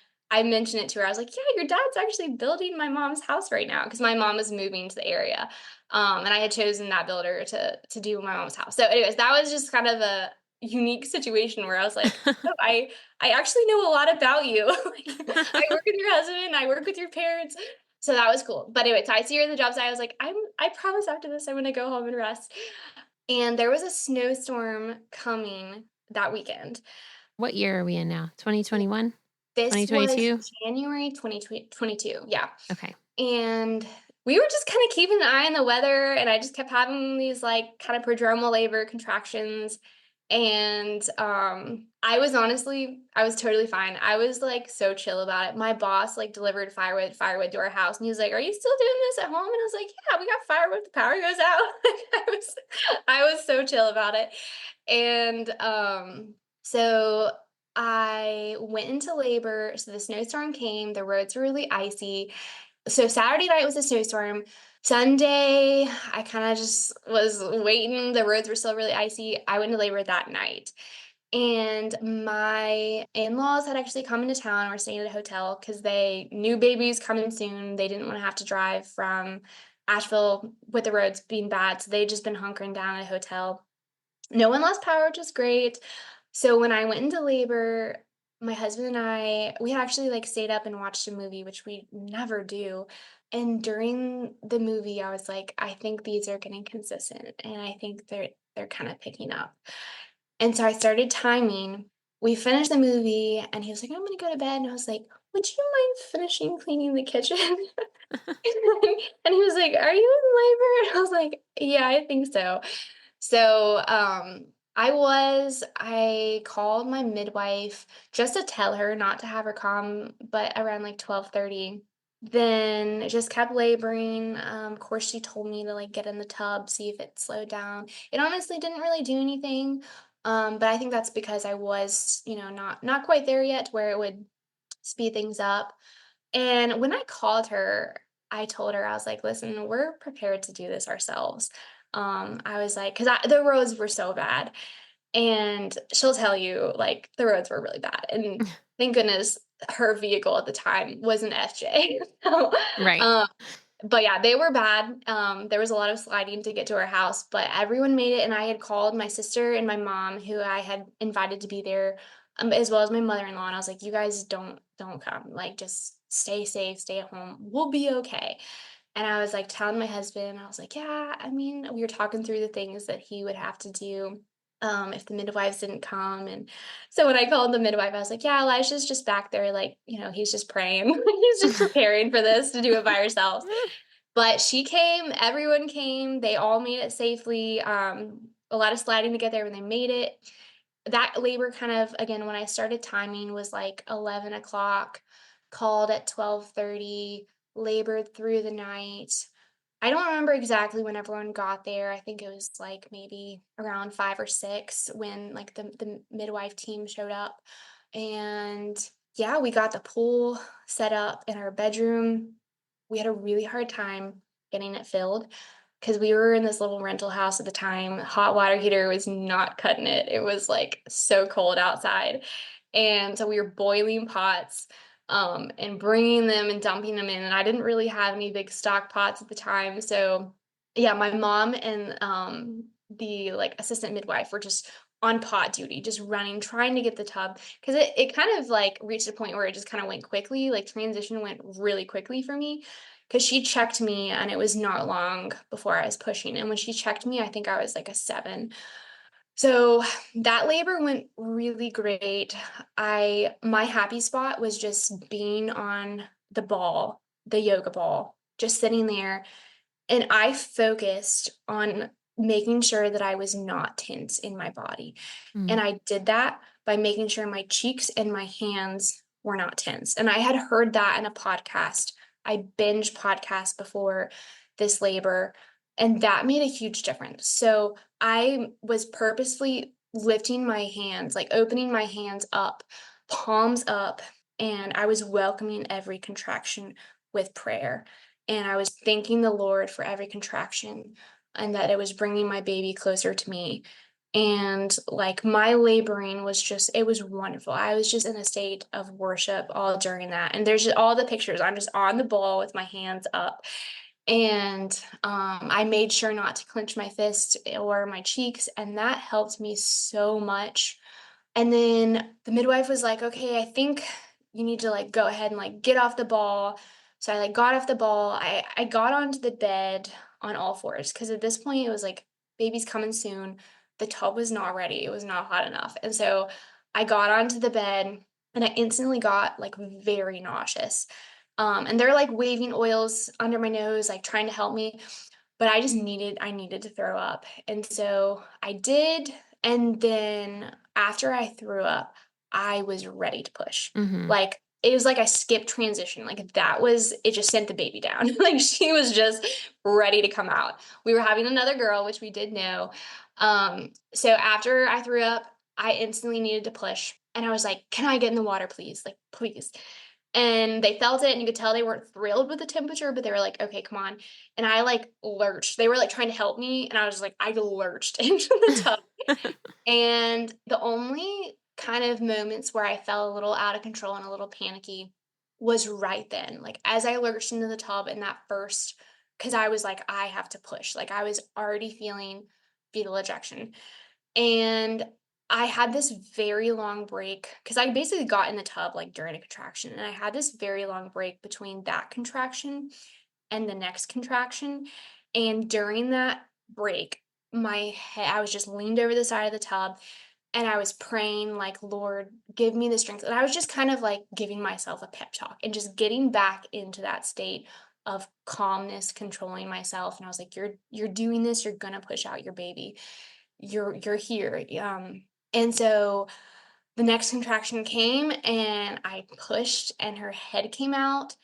mentioned it to her. I was like, "Yeah, your dad's actually building my mom's house right now," because my mom is moving to the area, and I had chosen that builder to do my mom's house. So, anyways, that was just kind of a unique situation where I was like, "Oh, I actually know a lot about you. Like, I work with your husband, I work with your parents." So that was cool. But anyway, so I see her at the job site. I was like, I promise after this I'm gonna go home and rest. And there was a snowstorm coming that weekend. What year are we in now? 2021? This was 2022? January 2022, yeah, Okay. and we were just kinda keeping an eye on the weather, and I just kept having these, like, kind of prodromal labor contractions, and, I was totally fine. I was, like, so chill about it. My boss, like, delivered firewood to our house, and he was like, "Are you still doing this at home?" And I was like, "Yeah, we got firewood if the power goes out." I was so chill about it, and, so I went into labor, so the snowstorm came, the roads were really icy. So Saturday night was a snowstorm. Sunday, I kinda just was waiting, the roads were still really icy. I went into labor that night, and my in-laws had actually come into town and were staying at a hotel because they knew baby was coming soon. They didn't wanna have to drive from Asheville with the roads being bad, so they'd just been hunkering down at a hotel. No one lost power, which is great. So when I went into labor, my husband and we had actually like stayed up and watched a movie, which we never do. And during the movie, I was like, I think these are getting consistent, and I think they're kind of picking up. And so I started timing. We finished the movie, and he was like, I'm gonna go to bed. And I was like, would you mind finishing cleaning the kitchen? And he was like, "Are you in labor?" And I was like, "Yeah, I think so." So, I called my midwife just to tell her not to have her come, but around like 12:30. Then just kept laboring. Of course, she told me to like get in the tub, see if it slowed down. It honestly didn't really do anything. But I think that's because I was, not quite there yet to where it would speed things up. And when I called her, I told her, I was like, listen, we're prepared to do this ourselves. I was like, because the roads were so bad. And she'll tell you, like, the roads were really bad. And thank goodness her vehicle at the time was an FJ. So, Right. um, but yeah, they were bad. There was a lot of sliding to get to our house, but everyone made it. And I had called my sister and my mom, who I had invited to be there, as well as my mother-in-law. And I was like, you guys don't come. Like, just stay safe, stay at home. We'll be okay. And I was like telling my husband, I was like, yeah, I mean, we were talking through the things that he would have to do if the midwives didn't come. And so when I called the midwife, I was like, yeah, Elisha's just back there, like, he's just praying. He's just preparing for this to do it by herself. But she came, everyone came, they all made it safely. A lot of sliding to get there when they made it. That labor kind of, again, when I started timing was like 11 o'clock, called at 12:30, labored through the night. I don't remember exactly when everyone got there. I think it was like maybe around 5 or 6 when like the midwife team showed up. And yeah, we got the pool set up in our bedroom. We had a really hard time getting it filled because we were in this little rental house at the time. Hot water heater was not cutting it. It was like so cold outside. And so we were boiling pots. and bringing them and dumping them in. And I didn't really have any big stock pots at the time. So yeah, my mom and the like assistant midwife were just on pot duty, just running, trying to get the tub because it kind of like reached a point where it just kind of went quickly. Like transition went really quickly for me because she checked me and it was not long before I was pushing. And when she checked me, I think I was like a 7. So that labor went really great. My happy spot was just being on the ball, the yoga ball, just sitting there, and I focused on making sure that I was not tense in my body. And Mm. I did that by making sure my cheeks and my hands were not tense. And I had heard that in a podcast. I binge podcasts before this labor, and that made a huge difference. So I was purposely lifting my hands, like opening my hands up, palms up, and I was welcoming every contraction with prayer. And I was thanking the Lord for every contraction and that it was bringing my baby closer to me. And like my laboring was just, it was wonderful. I was just in a state of worship all during that. And there's just all the pictures. I'm just on the ball with my hands up. And I made sure not to clench my fist or my cheeks. And that helped me so much. And then the midwife was like, "Okay, I think you need to, like, go ahead and, like, get off the ball." So I, like, got off the ball. I got onto the bed on all fours because at this point, it was like, "Baby's coming soon." The tub was not ready. It was not hot enough. And so I got onto the bed, and I instantly got, like, very nauseous. And they're, like, waving oils under my nose, like, trying to help me, but I needed to throw up, and so I did, and then after I threw up, I was ready to push. Mhm. Like, it was like I skipped transition, like, that was it just sent the baby down, like, she was just ready to come out. We were having another girl, which we did know, so after I threw up, I instantly needed to push, and I was like, "Can I get in the water, please? Like, please." And they felt it, and you could tell they weren't thrilled with the temperature, but they were like, "Okay, come on." And I, like, lurched. They were, like, trying to help me, and I was like I lurched into the tub. And the only kind of moments where I felt a little out of control and a little panicky was right then. Like, as I lurched into the tub in that first, because I was like, "I have to push." Like, I was already feeling fetal ejection. And I had this very long break because I basically got in the tub, like, during a contraction, and I had this very long break between that contraction and the next contraction, and during that break, I was just leaned over the side of the tub, and I was praying, like, "Lord, give me the strength," and I was just kind of, like, giving myself a pep talk and just getting back into that state of calmness, controlling myself, and I was like, "You're doing this, you're gonna push out your baby. You're here." And so the next contraction came and I pushed and her head came out,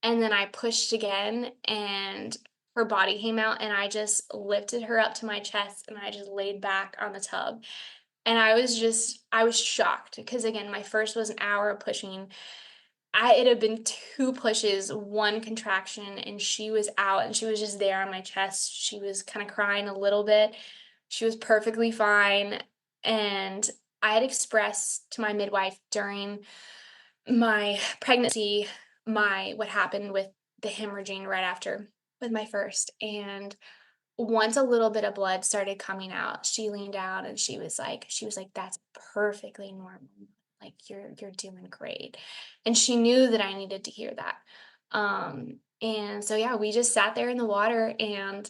and then I pushed again and her body came out, and I just lifted her up to my chest and I just laid back on the tub. And I was shocked because again, my first was an hour of pushing. It had been 2 pushes, 1 contraction, and she was out and she was just there on my chest. She was kind of crying a little bit. She was perfectly fine. And I had expressed to my midwife during my pregnancy what happened with the hemorrhaging right after with my first. And once a little bit of blood started coming out, she leaned down and she was like, "That's perfectly normal. Like you're doing great." And she knew that I needed to hear that. And so yeah, we just sat there in the water and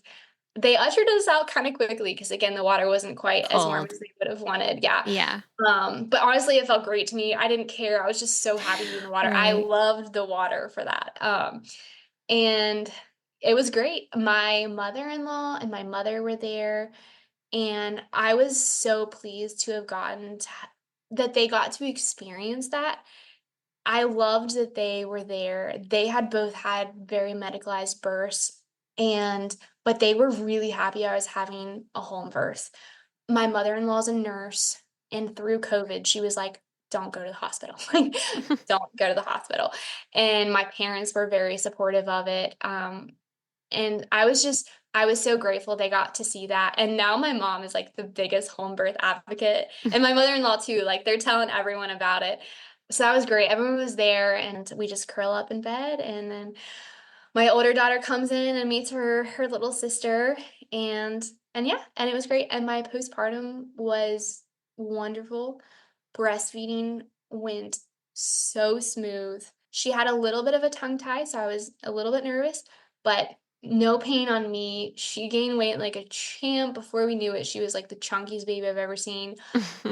they ushered us out kind of quickly because again, the water wasn't quite as warm Cold. as they would have wanted. Yeah. Yeah. But honestly, it felt great to me. I didn't care. I was just so happy to be in the water. I Right. loved the water for that. And it was great. My mother-in-law and my mother were there, and I was so pleased to have that they got to experience that. I loved that they were there. They had both had very medicalized births, and but they were really happy I was having a home birth. My mother-in-law's a nurse, and through COVID, she was like, "Don't go to the hospital, like, don't go to the hospital," and my parents were very supportive of it, and I was so grateful they got to see that, and now my mom is, like, the biggest home birth advocate, and my mother-in-law too, like, they're telling everyone about it. So that was great. Everyone was there and we just curl up in bed, and then my older daughter comes in and meets her little sister, and yeah, and it was great. And my postpartum was wonderful. Breastfeeding went so smooth. She had a little bit of a tongue tie, so I was a little bit nervous, but no pain on me. She gained weight like a champ. Before we knew it, she was like the chunkiest baby I've ever seen.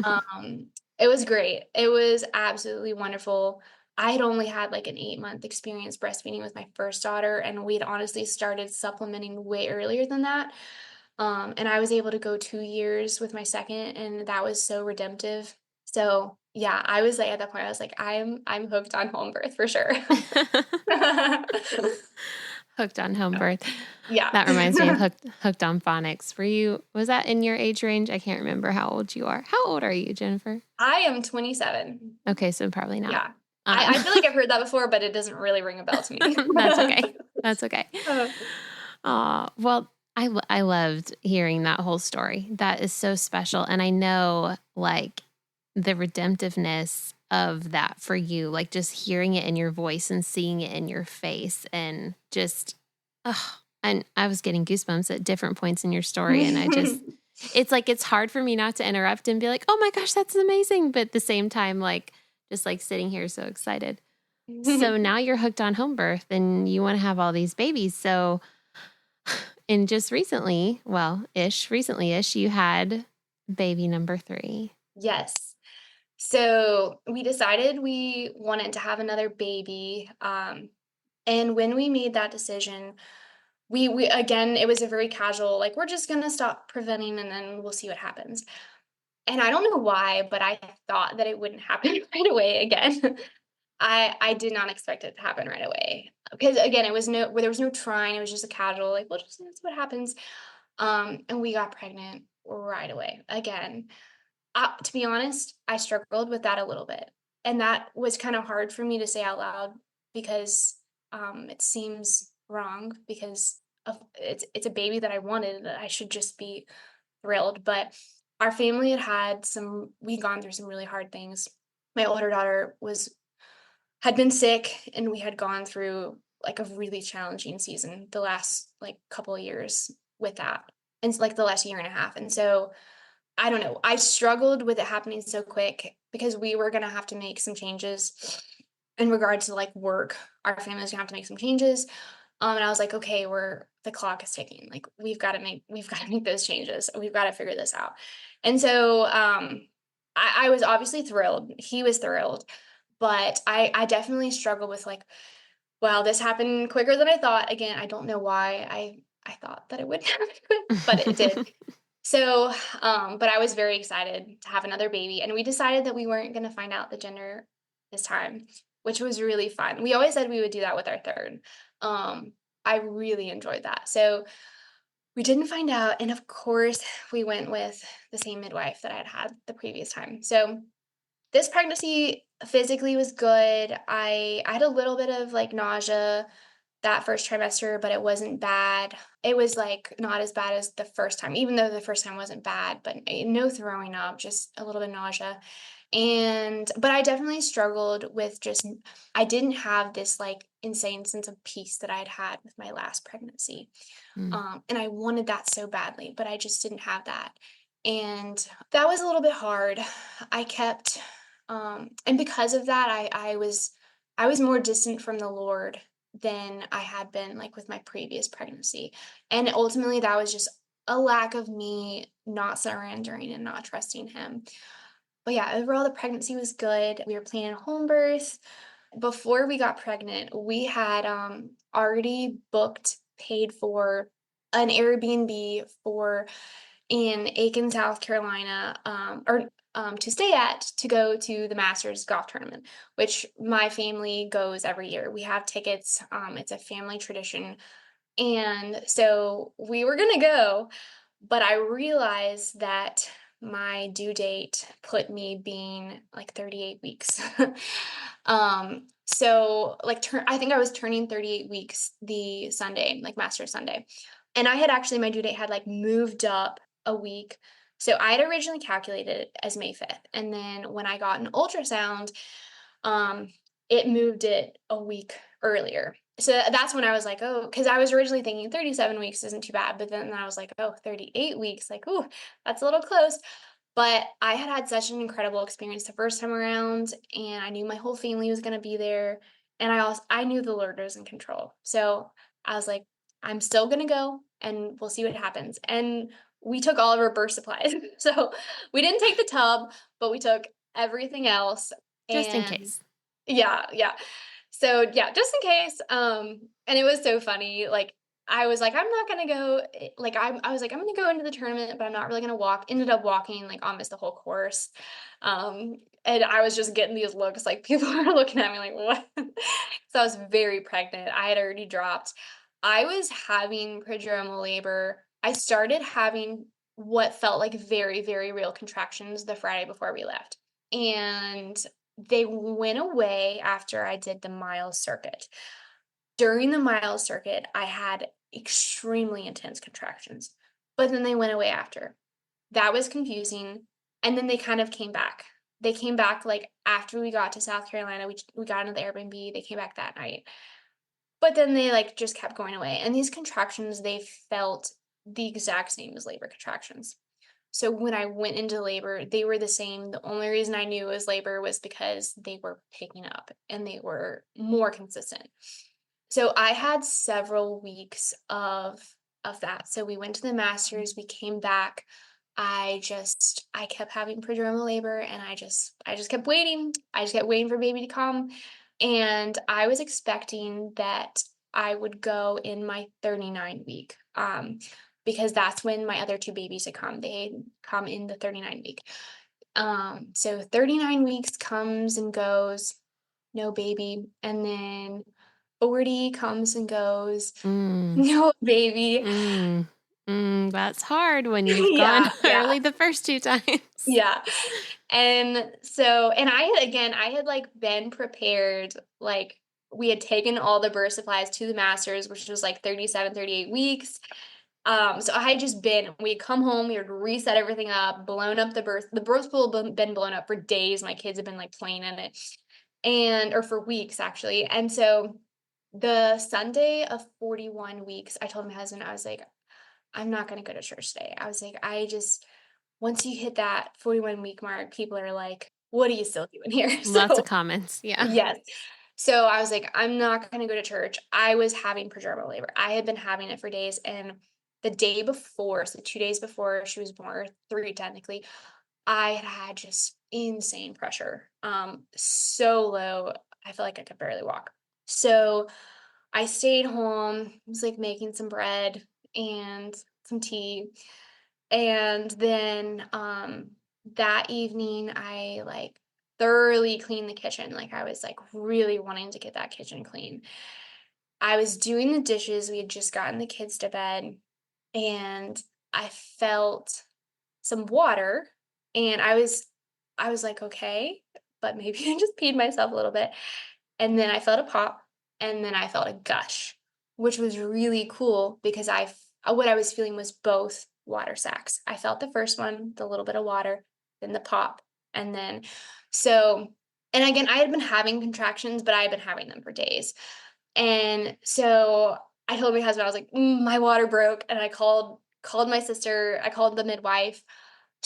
Um, it was great. It was absolutely wonderful. I had only had like an 8-month experience breastfeeding with my first daughter, and we'd honestly started supplementing way earlier than that. And I was able to go 2 years with my second, and that was so redemptive. So yeah, I was like at that point, I was like, I'm hooked on home birth for sure. Hooked on home birth. Yeah. That reminds me of hooked on phonics. Was that in your age range? I can't remember how old you are. How old are you, Jennifer? I am 27. Okay, so probably not. Yeah. I feel like I've heard that before, but it doesn't really ring a bell to me. That's okay. That's okay. Uh, Well, I loved hearing that whole story. That is so special. And I know like the redemptiveness of that for you, like just hearing it in your voice and seeing it in your face and just, oh, and I was getting goosebumps at different points in your story. And it's like, it's hard for me not to interrupt and be like, oh my gosh, that's amazing. But at the same time, like, just like sitting here so excited. So now you're hooked on home birth and you want to have all these babies. So, and just recently, recently ish, you had baby number 3. Yes. So we decided we wanted to have another baby. And when we made that decision, we again, it was a very casual, like, we're just gonna stop preventing and then we'll see what happens. And I don't know why, but I thought that it wouldn't happen right away again. I did not expect it to happen right away. Because again, there was no trying, it was just a casual, like, we'll just see what happens. And we got pregnant right away again. To be honest, I struggled with that a little bit, and that was kind of hard for me to say out loud because it seems wrong because it's a baby that I wanted that I should just be thrilled. But our family we'd gone through some really hard things. My older daughter had been sick, and we had gone through like a really challenging season the last like couple of years with that, and like the last year and a half, and so I don't know. I struggled with it happening so quick because we were gonna have to make some changes in regards to like work. Our family was gonna have to make some changes. And I was like, okay, the clock is ticking. Like we've got to make those changes. We've got to figure this out. And so I was obviously thrilled. He was thrilled, but I definitely struggled with like, wow, this happened quicker than I thought. Again, I don't know why I thought that it would happen quick, but it did. So, but I was very excited to have another baby, and we decided that we weren't going to find out the gender this time, which was really fun. We always said we would do that with our third. I really enjoyed that. So we didn't find out, and of course, we went with the same midwife that I had had the previous time. So this pregnancy physically was good. I had a little bit of like nausea that first trimester, but it wasn't bad. It was like not as bad as the first time, even though the first time wasn't bad, but no throwing up, just a little bit of nausea. But I definitely struggled with I didn't have this like insane sense of peace that I'd had with my last pregnancy. Mm. And I wanted that so badly, but I just didn't have that. And that was a little bit hard. I kept, and because of that, I was more distant from the Lord than I had been like with my previous pregnancy. And ultimately that was just a lack of me not surrendering and not trusting him. But yeah, overall the pregnancy was good. We were planning home birth. Before we got pregnant, we had already booked, paid for an Airbnb for in Aiken, South Carolina, to stay at to go to the Masters golf tournament, which my family goes every year. We have tickets. It's a family tradition. And so we were going to go, but I realized that my due date put me being like 38 weeks. So like I think I was turning 38 weeks the Sunday, like Master Sunday. And I had actually my due date had like moved up a week. So I had originally calculated it as May 5th. And then when I got an ultrasound, Um, it moved it a week earlier. So that's when I was like, oh, because I was originally thinking 37 weeks isn't too bad, but then I was like, oh, 38 weeks, like, oh, that's a little close. But I had had such an incredible experience the first time around, and I knew my whole family was going to be there, and I knew the Lord was in control. So I was like, I'm still going to go, and we'll see what happens. And we took all of our birth supplies. So we didn't take the tub, but we took everything else. Just in And case. yeah, yeah. So, yeah, just in case, and it was so funny, like, I was like, "I'm not gonna go," like, I was like, "I'm gonna go into the tournament, but I'm not really gonna walk." Ended up walking, like, almost the whole course, and I was just getting these looks, like, people are looking at me like, "What?" So, I was very pregnant, I had already dropped. I was having prodromal labor. I started having what felt like very, very real contractions the Friday before we left, and they went away after I did the mile circuit. During the mile circuit, I had extremely intense contractions, but then they went away after. That was confusing, and then they kind of came back. They came back, like, after we got to South Carolina, we got into the Airbnb, they came back that night. But then they, like, just kept going away, and these contractions, they felt the exact same as labor contractions. So when I went into labor, they were the same. The only reason I knew it was labor was because they were picking up and they were more consistent. So I had several weeks of that. So we went to the masters, we came back. I kept having prodromal labor and I just kept waiting. I just kept waiting for baby to come. And I was expecting that I would go in my 39 week. Because that's when my other two babies had come. They had come in the 39 week. So 39 weeks comes and goes, no baby. And then 40 comes and goes, Mm, no baby. mm, that's hard when you've gone Yeah, yeah, early the first 2 times. yeah. And I had like been prepared, like we had taken all the birth supplies to the masters, which was like 37, 38 weeks. So I had just been, we had come home, we had reset everything up, blown up the birth pool had been blown up for days. My kids had been like playing in it or for weeks actually. And so the Sunday of 41 weeks, I told my husband, I was like, I'm not going to go to church today. I was like, once you hit that 41-week mark, people are like, what are you still doing here? Lots of So comments. Yeah. yes. So I was like, I'm not going to go to church. I was having prodromal labor. I had been having it for days. And the day before, so 2 days before she was born, or three technically, I had had just insane pressure. So low, I feel like I could barely walk. So I stayed home, was like making some bread and some tea. And then that evening I like thoroughly cleaned the kitchen. Like I was like really wanting to get that kitchen clean. I was doing the dishes. We had just gotten the kids to bed and I felt some water and I was like, okay, but maybe I just peed myself a little bit. And then I felt a pop and then I felt a gush, which was really cool because what I was feeling was both water sacs. I felt the first one, the little bit of water, then the pop, and then so and again, I had been having contractions, but I had been having them for days. And so I told my husband, I was like, my water broke. And I called my sister, I called the midwife.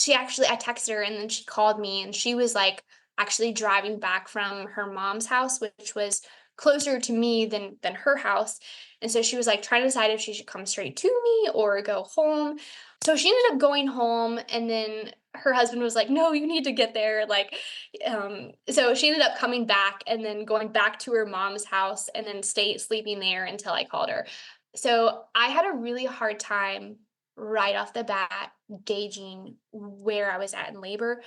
I texted her and then she called me and she was like actually driving back from her mom's house, which was closer to me than her house. And so she was like trying to decide if she should come straight to me or go home. So she ended up going home and then her husband was like, no, you need to get there. Like, so she ended up coming back and then going back to her mom's house and then sleeping there until I called her. So I had a really hard time right off the bat gauging where I was at in labor.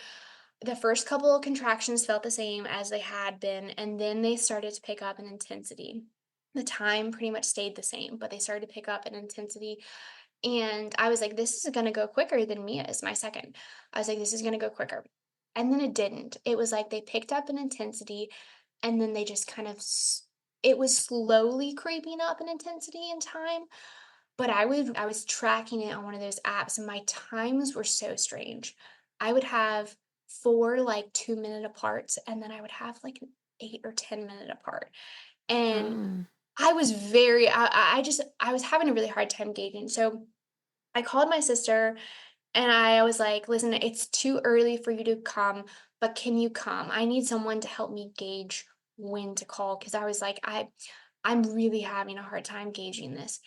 The first couple of contractions felt the same as they had been, and then they started to pick up in intensity. The time pretty much stayed the same, but they started to pick up in intensity. And I was like, this is going to go quicker than Mia's, my second. I was like, this is going to go quicker. And then it didn't. It was like they picked up in intensity and then they just kind of, it was slowly creeping up in intensity and time. But I was tracking it on one of those apps and my times were so strange. I would have 4 like 2-minute aparts and then I would have like 8 or 10 minute apart. And Oh. I was very I was having a really hard time gauging. So I called my sister and I was like, "Listen, it's too early for you to come, but can you come? I need someone to help me gauge when to call." Because I was like, I'm really having a hard time gauging this.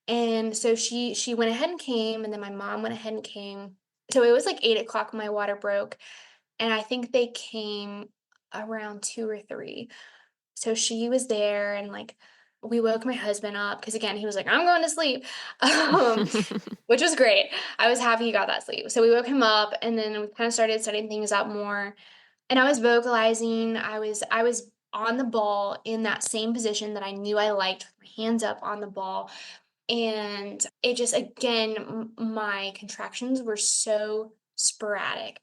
And so she went ahead and came, and then my mom went ahead and came. So it was like 8 o'clock when my water broke, and I think they came around 2 or 3. So she was there, and like we woke my husband up because again he was like, "I'm going to sleep," um, which was great. I was happy he got that sleep. So we woke him up, and then we kind of started setting things up more. And I was vocalizing. I was on the ball in that same position that I knew I liked, with my hands up on the ball. And it just again, my contractions were so sporadic.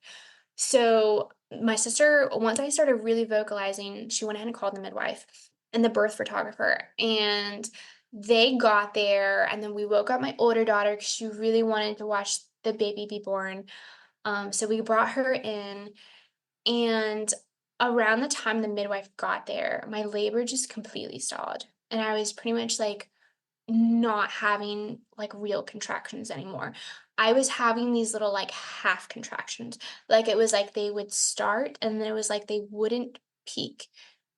So my sister, once I started really vocalizing, she went ahead and called the midwife and the birth photographer. And they got there, and then we woke up my older daughter because she really wanted to watch the baby be born. So we brought her in, and around the time the midwife got there, my labor just completely stalled. And I was pretty much like not having like real contractions anymore. I was having these little like half contractions. Like it was like they would start and then it was like they wouldn't peak.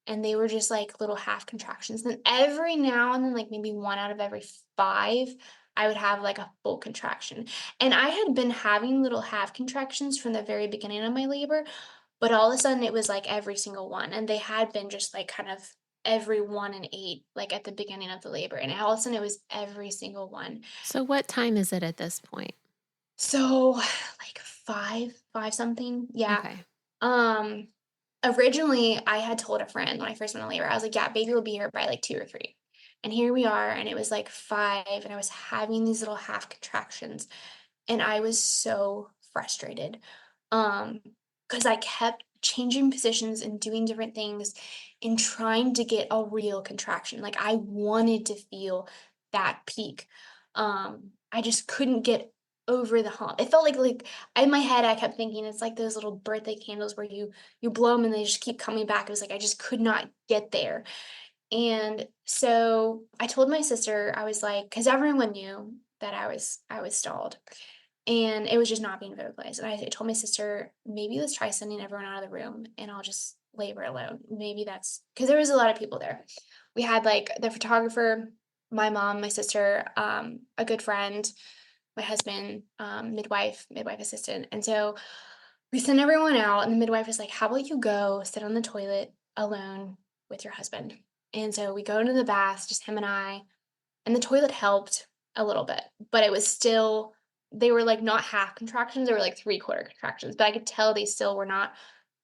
And they were just like little half contractions. Then every now and then, like maybe one out of every five, I would have like a full contraction. And I had been having little half contractions from the very beginning of my labor, but all of a sudden it was like every single one. And they had been just like kind of every 1 in 8, like at the beginning of the labor. And all of a sudden it was every single one. So what time is it at this point? So like five something. Yeah. Okay. Um, Originally, I had told a friend when I first went to labor, I was like, "Yeah, baby will be here by like 2 or 3." And here we are, and it was like 5, and I was having these little half contractions, and I was so frustrated. Um, because I kept changing positions and doing different things and trying to get a real contraction. Like I wanted to feel that peak. I just couldn't get over the hump. It felt like in my head I kept thinking it's like those little birthday candles where you blow them and they just keep coming back. It was like I just could not get there. And so I told my sister, I was like, because everyone knew that I was stalled. And it was just not being vocalized. And I told my sister, maybe let's try sending everyone out of the room and I'll just labor alone. Maybe that's because there was a lot of people there. We had like the photographer, my mom, my sister, a good friend, my husband, midwife assistant. And so we sent everyone out, and the midwife was like, "How about you go sit on the toilet alone with your husband?" And so we go into the bath, just him and I, and the toilet helped a little bit, but it was still they were like not half contractions, they were like three-quarter contractions, but I could tell they still were not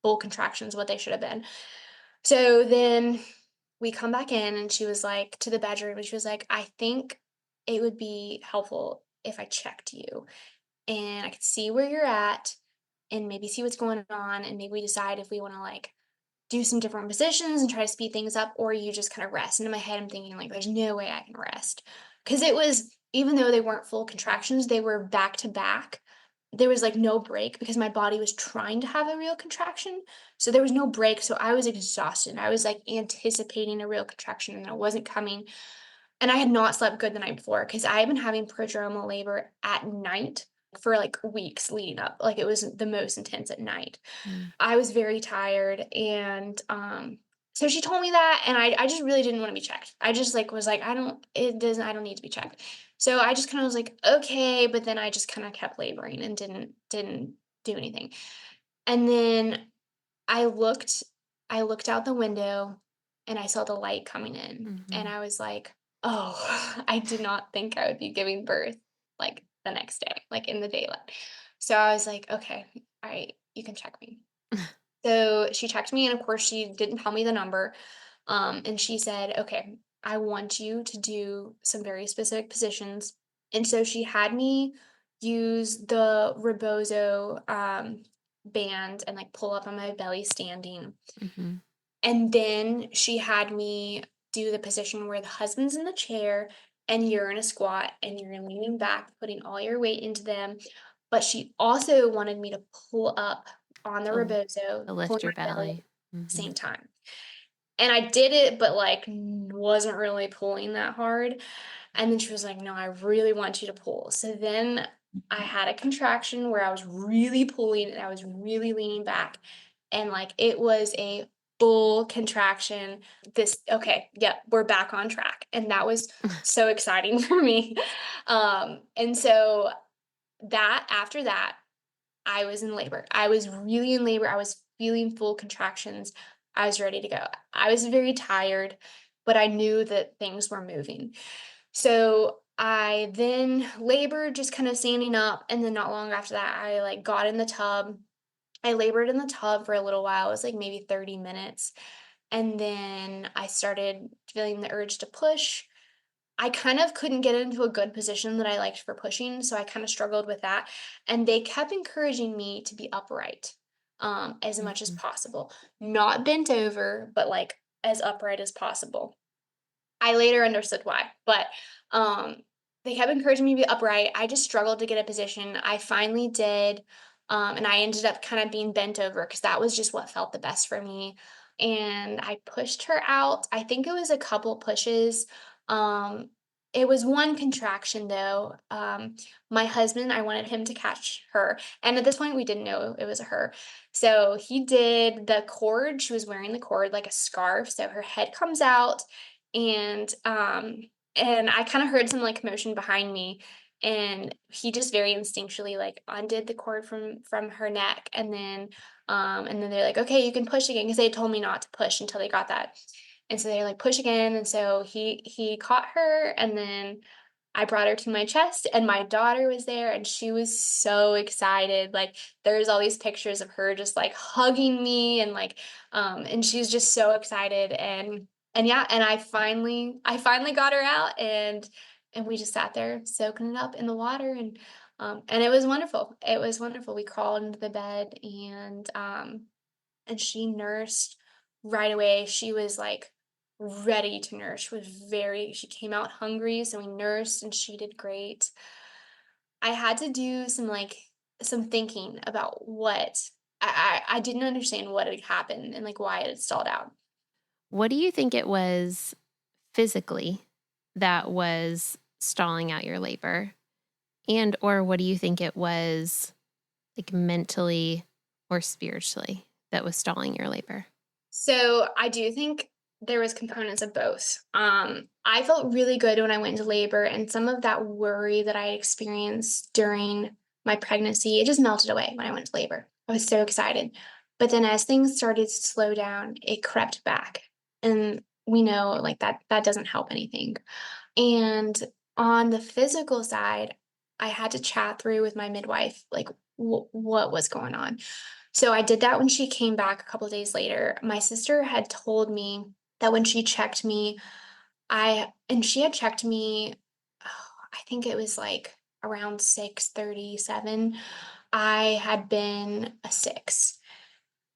full contractions, what they should have been. So then we come back in and she was like to the bedroom and she was like, "I think it would be helpful if I checked you and I could see where you're at and maybe see what's going on and maybe we decide if we want to like do some different positions and try to speed things up, or you just kind of rest." And in my head, I'm thinking, like, there's no way I can rest. Because it was, even though they weren't full contractions, they were back to back. There was like no break because my body was trying to have a real contraction. So there was no break. So I was exhausted. I was like anticipating a real contraction and it wasn't coming. And I had not slept good the night before because I had been having prodromal labor at night for like weeks leading up. Like it was the most intense at night. Mm. I was very tired and, so she told me that and I just really didn't wanna be checked. I just, like, was like, I don't need to be checked." So I just kinda was like, "Okay," but then I just kinda kept laboring and didn't do anything. And then I looked I looked out the window and I saw the light coming in and Mhm. I was like, "Oh, I did not think I would be giving birth, like, the next day, like, in the daylight." So I was like, "Okay, alright, you can check me." So she checked me, and of course, she didn't tell me the number. And she said, "Okay, I want you to do some very specific positions." And so she had me use the rebozo band and like pull up on my belly standing. Mhm. And then she had me do the position where the husband's in the chair and you're in a squat and you're leaning back, putting all your weight into them. But she also wanted me to pull up on the To rebozo, to pulling lift your my belly at belly. the same Mhm. time. And I did it, but like wasn't really pulling that hard. And then she was like, no, I really want you to pull. So then I had a contraction where I was really pulling and I was really leaning back. And like it was a full contraction. Okay, yep, we're back on track. And that was so exciting for me. And so that after that, I was in labor. I was really in labor. I was feeling full contractions. I was ready to go. I was very tired, but I knew that things were moving. So I then labored just kind of standing up. And then not long after that, I like got in the tub. I labored in the tub for a little while. It was like maybe 30 minutes. And then I started feeling the urge to push. I kind of couldn't get into a good position that I liked for pushing, so I kind of struggled with that. And they kept encouraging me to be upright, as much as Mhm. possible, not bent over, but like as upright as possible. I later understood why, but, um, they kept encouraging me to be upright. I just struggled to get a position. I finally did, and I ended up kind of being bent over because that was just what felt the best for me, and I pushed her out. I think it was a couple pushes. Um, it was one contraction though. My husband, I wanted him to catch her, and at this point, we didn't know it was a her. So he did the cord. She was wearing the cord like a scarf, so her head comes out, and, I kinda heard some, like, commotion behind me, and he just very instinctually, like, undid the cord from her neck, and then they're like, "Okay, you can push again," because they had told me not to push until they got that. And so they're like, "Push again," and so he caught her, and then I brought her to my chest, and my daughter was there, and she was so excited, like, there's all these pictures of her just, like, hugging me and she's just so excited, and yeah, and I finally got her out, and we just sat there soaking it up in the water, and it was wonderful. It was wonderful. We crawled into the bed, and she nursed right away. She was, like, ready to nurse. She came out hungry, so we nursed, and she did great. I had to do some thinking about what I didn't understand what had happened and, like, why it had stalled out. What do you think it was physically that was stalling out your labor? And or what do you think it was like mentally or spiritually that was stalling your labor? So I do think there was components of both. I felt really good when I went into labor, and some of that worry that I experienced during my pregnancy, it just melted away when I went to labor. I was so excited. But then as things started to slow down, it crept back. And we know like that doesn't help anything. And on the physical side, I had to chat through with my midwife like what was going on. So I did that when she came back a couple days later. My sister had told me that when she checked me, she had checked me, I think it was like around 6:37. I had been a 6,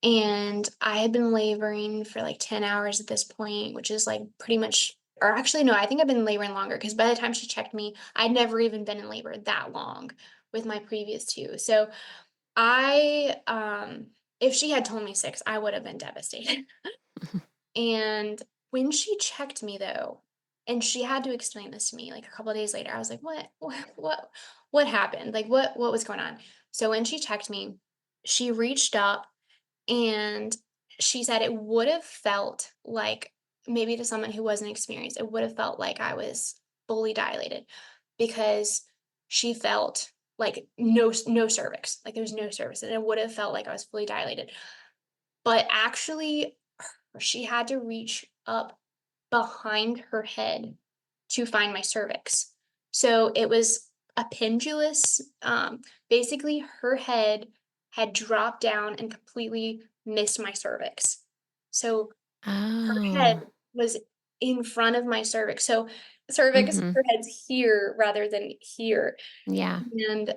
and I had been laboring for like 10 hours at this point, which is like pretty much, or actually, no, I think I've been laboring longer because by the time she checked me, I'd never even been in labor that long with my previous two. So if she had told me 6, I would have been devastated. And when she checked me though, and she had to explain this to me like a couple of days later, I was like, what happened? Like what was going on? So when she checked me, she reached up and she said it would have felt like, maybe to someone who wasn't experienced, it would have felt like I was fully dilated because she felt like no cervix, like there was no cervix, and it would have felt like I was fully dilated. But actually, she had to reach up behind her head to find my cervix. So it was a pendulous, basically, her head had dropped down and completely missed my cervix. So her head Oh. was in front of my cervix. So cervix, Mhm. her head's here rather than here. Yeah. And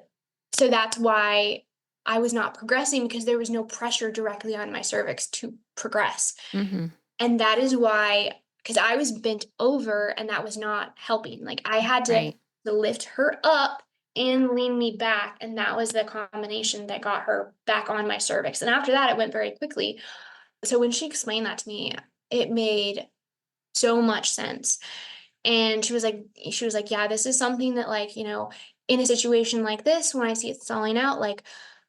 so that's why I was not progressing because there was no pressure directly on my cervix to progress. Mhm. And that is why, because I was bent over and that was not helping. Like I had to, Right. to lift her up and lean me back. And that was the combination that got her back on my cervix. And after that, it went very quickly. So when she explained that to me, it made so much sense. And she was like, "Yeah, this is something that, like, in a situation like this, when I see it stalling out, like,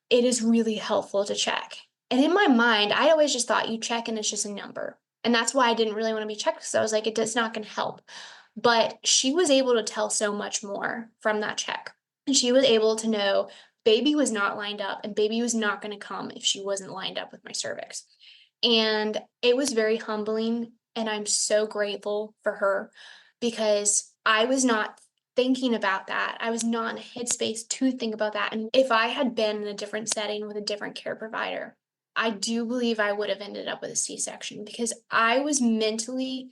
it is really helpful to check." And in my mind, I always just thought you check and it's just a number. And that's why I didn't really want to be checked, because I was like, it's not going to help. But she was able to tell so much more from that check. And she was able to know baby was not lined up and baby was not going to come if she wasn't lined up with my cervix. And it was very humbling. And I'm so grateful for her, because I was not thinking about that. I was not in a headspace to think about that. And if I had been in a different setting with a different care provider, I do believe I would have ended up with a C-section, because I was mentally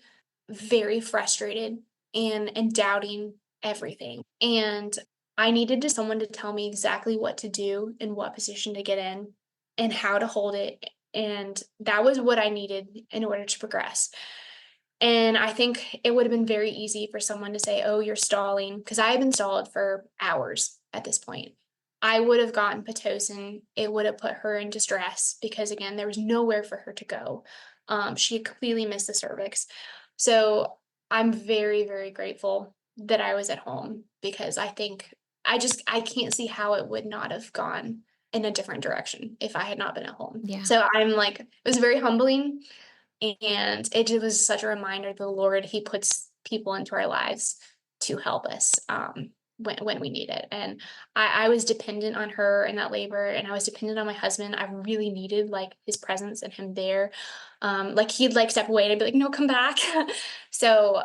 very frustrated and doubting everything. And I needed someone to tell me exactly what to do and what position to get in and how to hold it. And that was what I needed in order to progress. And I think it would have been very easy for someone to say, "Oh, you're stalling," because I had been stalled for hours at this point. I would have gotten Pitocin. It would have put her in distress because, again, there was nowhere for her to go. She had completely missed the cervix. So I'm very, very grateful that I was at home, because I think I can't see how it would not have gone in a different direction if I had not been at home. Yeah. So I'm like, it was very humbling, and it was such a reminder, the Lord, He puts people into our lives to help us when we need it. And I was dependent on her in that labor, and I was dependent on my husband. I really needed like his presence and him there. Like he'd like step away and I'd be like, "No, come back." So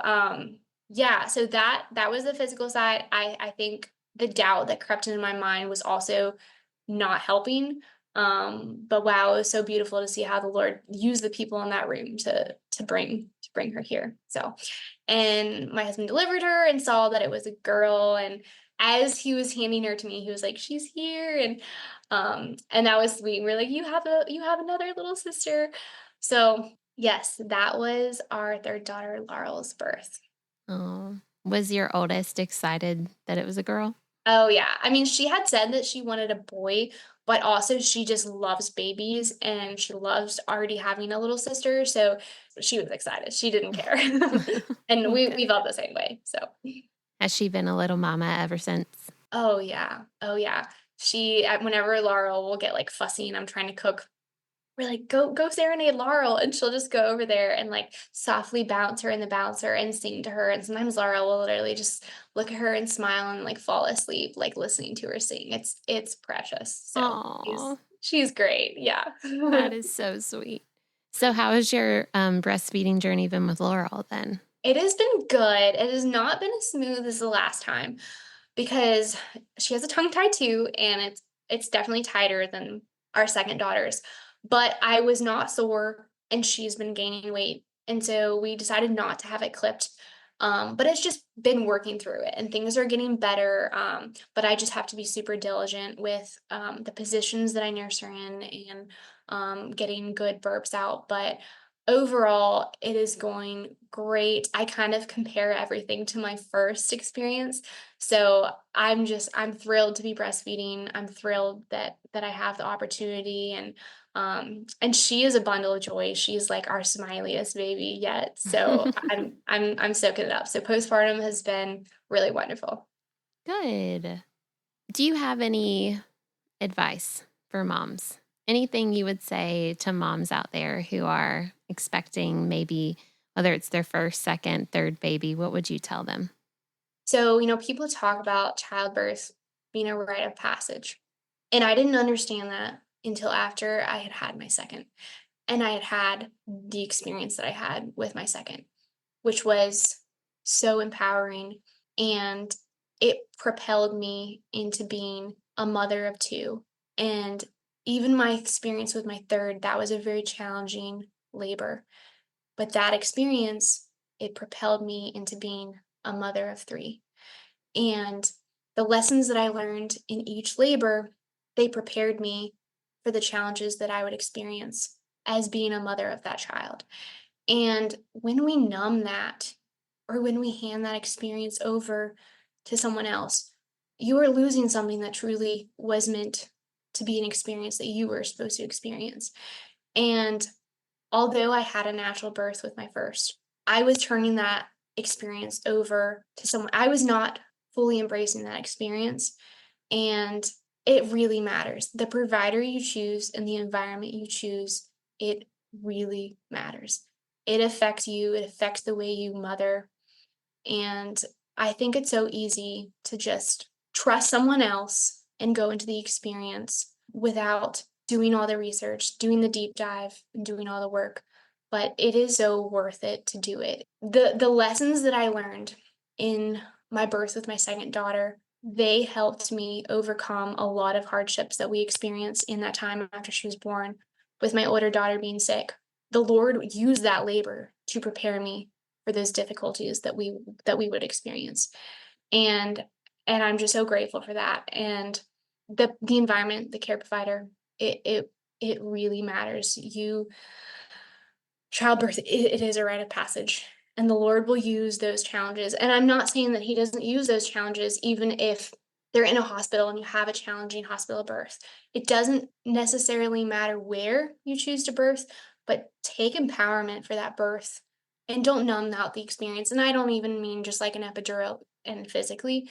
yeah, so that was the physical side. I think the doubt that crept into my mind was also not helping. But wow, it was so beautiful to see how the Lord used the people in that room to bring her here. So, and my husband delivered her and saw that it was a girl, and as he was handing her to me, he was like, "She's here." And that was sweet. We're like, "You have another little sister." So yes, that was our third daughter, Laurel's birth. Oh, was your oldest excited that it was a girl? Oh, yeah. I mean, she had said that she wanted a boy, but also she just loves babies and she loves already having a little sister, so she was excited. She didn't care. And Well, we good. felt the same way, so. Has she been a little mama ever since? Oh, yeah. Oh, yeah. Whenever Laurel will get, like, fussy and I'm trying to cook, we're like, "Go serenade Laurel," and she'll just go over there and, like, softly bounce her in the bouncer and sing to her, and sometimes Laurel will literally just look at her and smile and, like, fall asleep, like, listening to her sing. It's precious, so Oh, she's great, yeah. that is so sweet. So, how has your breastfeeding journey been with Laurel then? It has been good. It has not been as smooth as the last time, because she has a tongue tie too, and it's definitely tighter than our second daughter's. But I was not sore, and she's been gaining weight, and so we decided not to have it clipped. But it's just been working through it, and things are getting better. But I just have to be super diligent with the positions that I nurse her in, and getting good burps out. But overall, it is going great. I kind of compare everything to my first experience. So I'm thrilled to be breastfeeding. I'm thrilled that I have the opportunity, and she is a bundle of joy. She's like our smiliest baby yet. So I'm soaking it up. So postpartum has been really wonderful. Good. Do you have any advice for moms? Anything you would say to moms out there who are expecting maybe whether it's their first, second, third baby? What would you tell them? So, people talk about childbirth being a rite of passage. And I didn't understand that until after I had had my second. And I had had the experience that I had with my second, which was so empowering. And it propelled me into being a mother of two. And even my experience with my third, that was a very challenging labor. But that experience, it propelled me into being a mother of three. And the lessons that I learned in each labor, they prepared me for the challenges that I would experience as being a mother of that child. And when we numb that, or when we hand that experience over to someone else, you are losing something that truly was meant to be an experience that you were supposed to experience. And although I had a natural birth with my first, I was turning that experience over to someone. I was not fully embracing that experience. And it really matters. The provider you choose and the environment you choose, it really matters. It affects you, it affects the way you mother. And I think it's so easy to just trust someone else and go into the experience without doing all the research, doing the deep dive, and doing all the work. But it is so worth it to do it. The lessons that I learned in my birth with my second daughter, they helped me overcome a lot of hardships that we experienced in that time after she was born, with my older daughter being sick. The Lord used that labor to prepare me for those difficulties that we would experience. And I'm just so grateful for that. And the environment, the care provider, it really matters. Childbirth, it is a rite of passage, and the Lord will use those challenges. And I'm not saying that He doesn't use those challenges, even if they're in a hospital and you have a challenging hospital birth. It doesn't necessarily matter where you choose to birth, but take empowerment for that birth and don't numb out the experience. And I don't even mean just like an epidural and physically.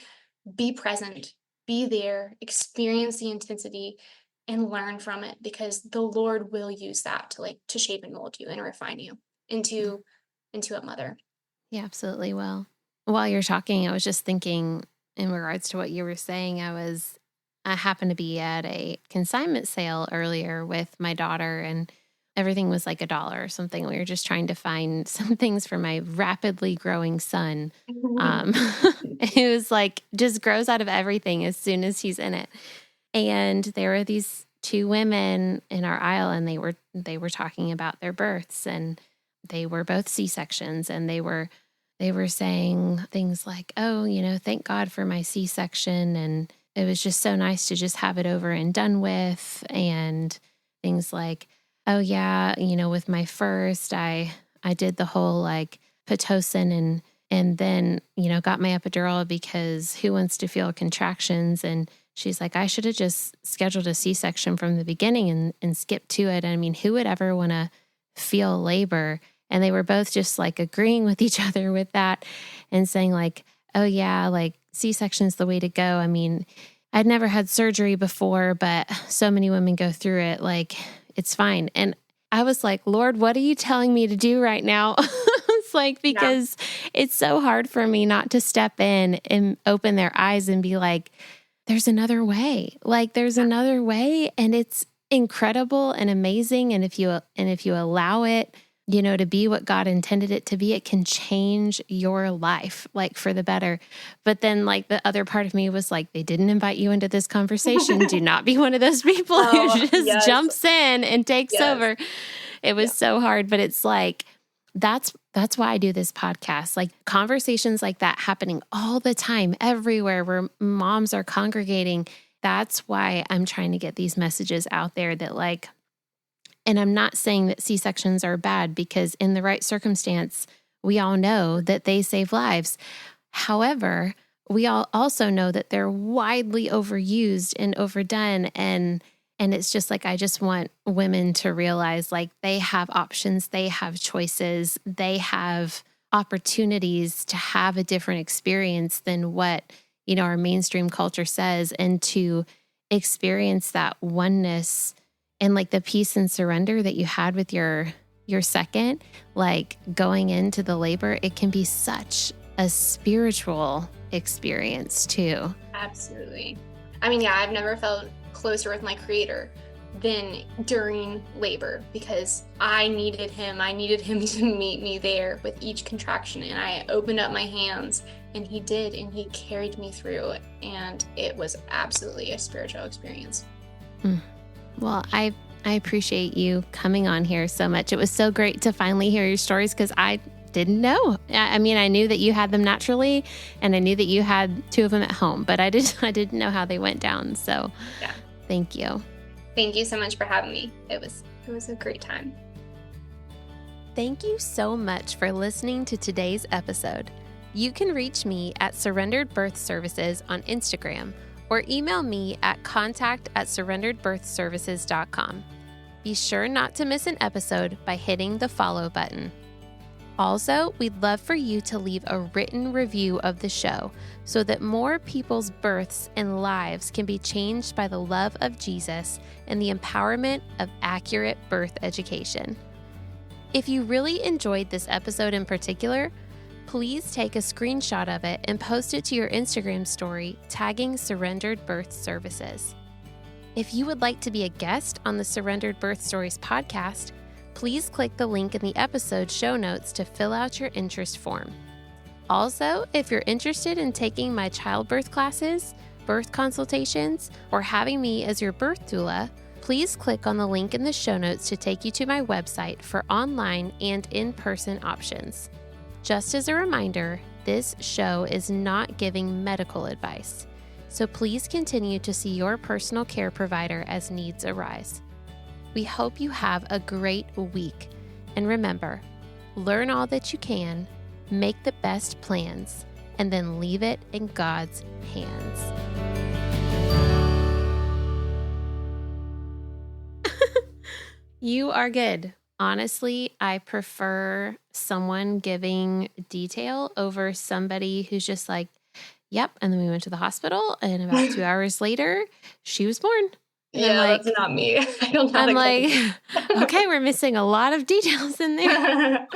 Be present, be there, experience the intensity, and learn from it, because the Lord will use that to shape and mold you and refine you into a mother. Yeah, absolutely will. While you're talking, I was just thinking in regards to what you were saying, I happened to be at a consignment sale earlier with my daughter, and everything was like $1 or something. We were just trying to find some things for my rapidly growing son. It was like just grows out of everything as soon as he's in it. And there were these two women in our aisle, and they were talking about their births, and they were both C-sections, and they were saying things like, "Oh, thank God for my C-section, and it was just so nice to just have it over and done with," and things like, "Oh yeah, with my first, I did the whole like Pitocin and then, got my epidural because who wants to feel contractions?" And she's like, "I should have just scheduled a C-section from the beginning and skipped to it. I mean, who would ever want to feel labor?" And they were both just like agreeing with each other with that and saying like, "Oh yeah, like C-section's the way to go. I mean, I'd never had surgery before, but so many women go through it. Like, it's fine." And I was like, "Lord, what are you telling me to do right now?" It's like, because it's so hard for me not to step in and open their eyes and be like, there's another way. Like, there's another way, and it's incredible and amazing. And if you allow it, to be what God intended it to be, it can change your life, like for the better. But then like the other part of me was like, they didn't invite you into this conversation. Do not be one of those people who just jumps in and takes over. It was so hard, but it's like, that's why I do this podcast. Like conversations like that happening all the time, everywhere where moms are congregating. That's why I'm trying to get these messages out there that like, and I'm not saying that C-sections are bad, because in the right circumstance, we all know that they save lives. However, we all also know that they're widely overused and overdone. And it's just like, I just want women to realize like they have options, they have choices, they have opportunities to have a different experience than what, our mainstream culture says, and to experience that oneness and like the peace and surrender that you had with your second, like going into the labor. It can be such a spiritual experience too. Absolutely. I mean, yeah, I've never felt closer with my Creator than during labor, because I needed him to meet me there with each contraction. And I opened up my hands, and he did, and he carried me through. And it was absolutely a spiritual experience. Well, I appreciate you coming on here so much. It was so great to finally hear your stories, because I didn't know. I mean, I knew that you had them naturally, and I knew that you had 2 of them at home, but I didn't know how they went down. So Thank you. Thank you so much for having me. It was a great time. Thank you so much for listening to today's episode. You can reach me at Surrendered Birth Services on Instagram, or email me at contact@surrenderedbirthservices.com. Be sure not to miss an episode by hitting the follow button. Also, we'd love for you to leave a written review of the show so that more people's births and lives can be changed by the love of Jesus and the empowerment of accurate birth education. If you really enjoyed this episode in particular, please take a screenshot of it and post it to your Instagram story, tagging Surrendered Birth Services. If you would like to be a guest on the Surrendered Birth Stories podcast, please click the link in the episode show notes to fill out your interest form. Also, if you're interested in taking my childbirth classes, birth consultations, or having me as your birth doula, please click on the link in the show notes to take you to my website for online and in-person options. Just as a reminder, this show is not giving medical advice, so please continue to see your personal care provider as needs arise. We hope you have a great week, and remember, learn all that you can, make the best plans, and then leave it in God's hands. You are good. Honestly, I prefer someone giving detail over somebody who's just like, yep, and then we went to the hospital, and about 2 hours later, she was born. And Yeah, that's not me. I don't know. I'm like, okay, we're missing a lot of details in there.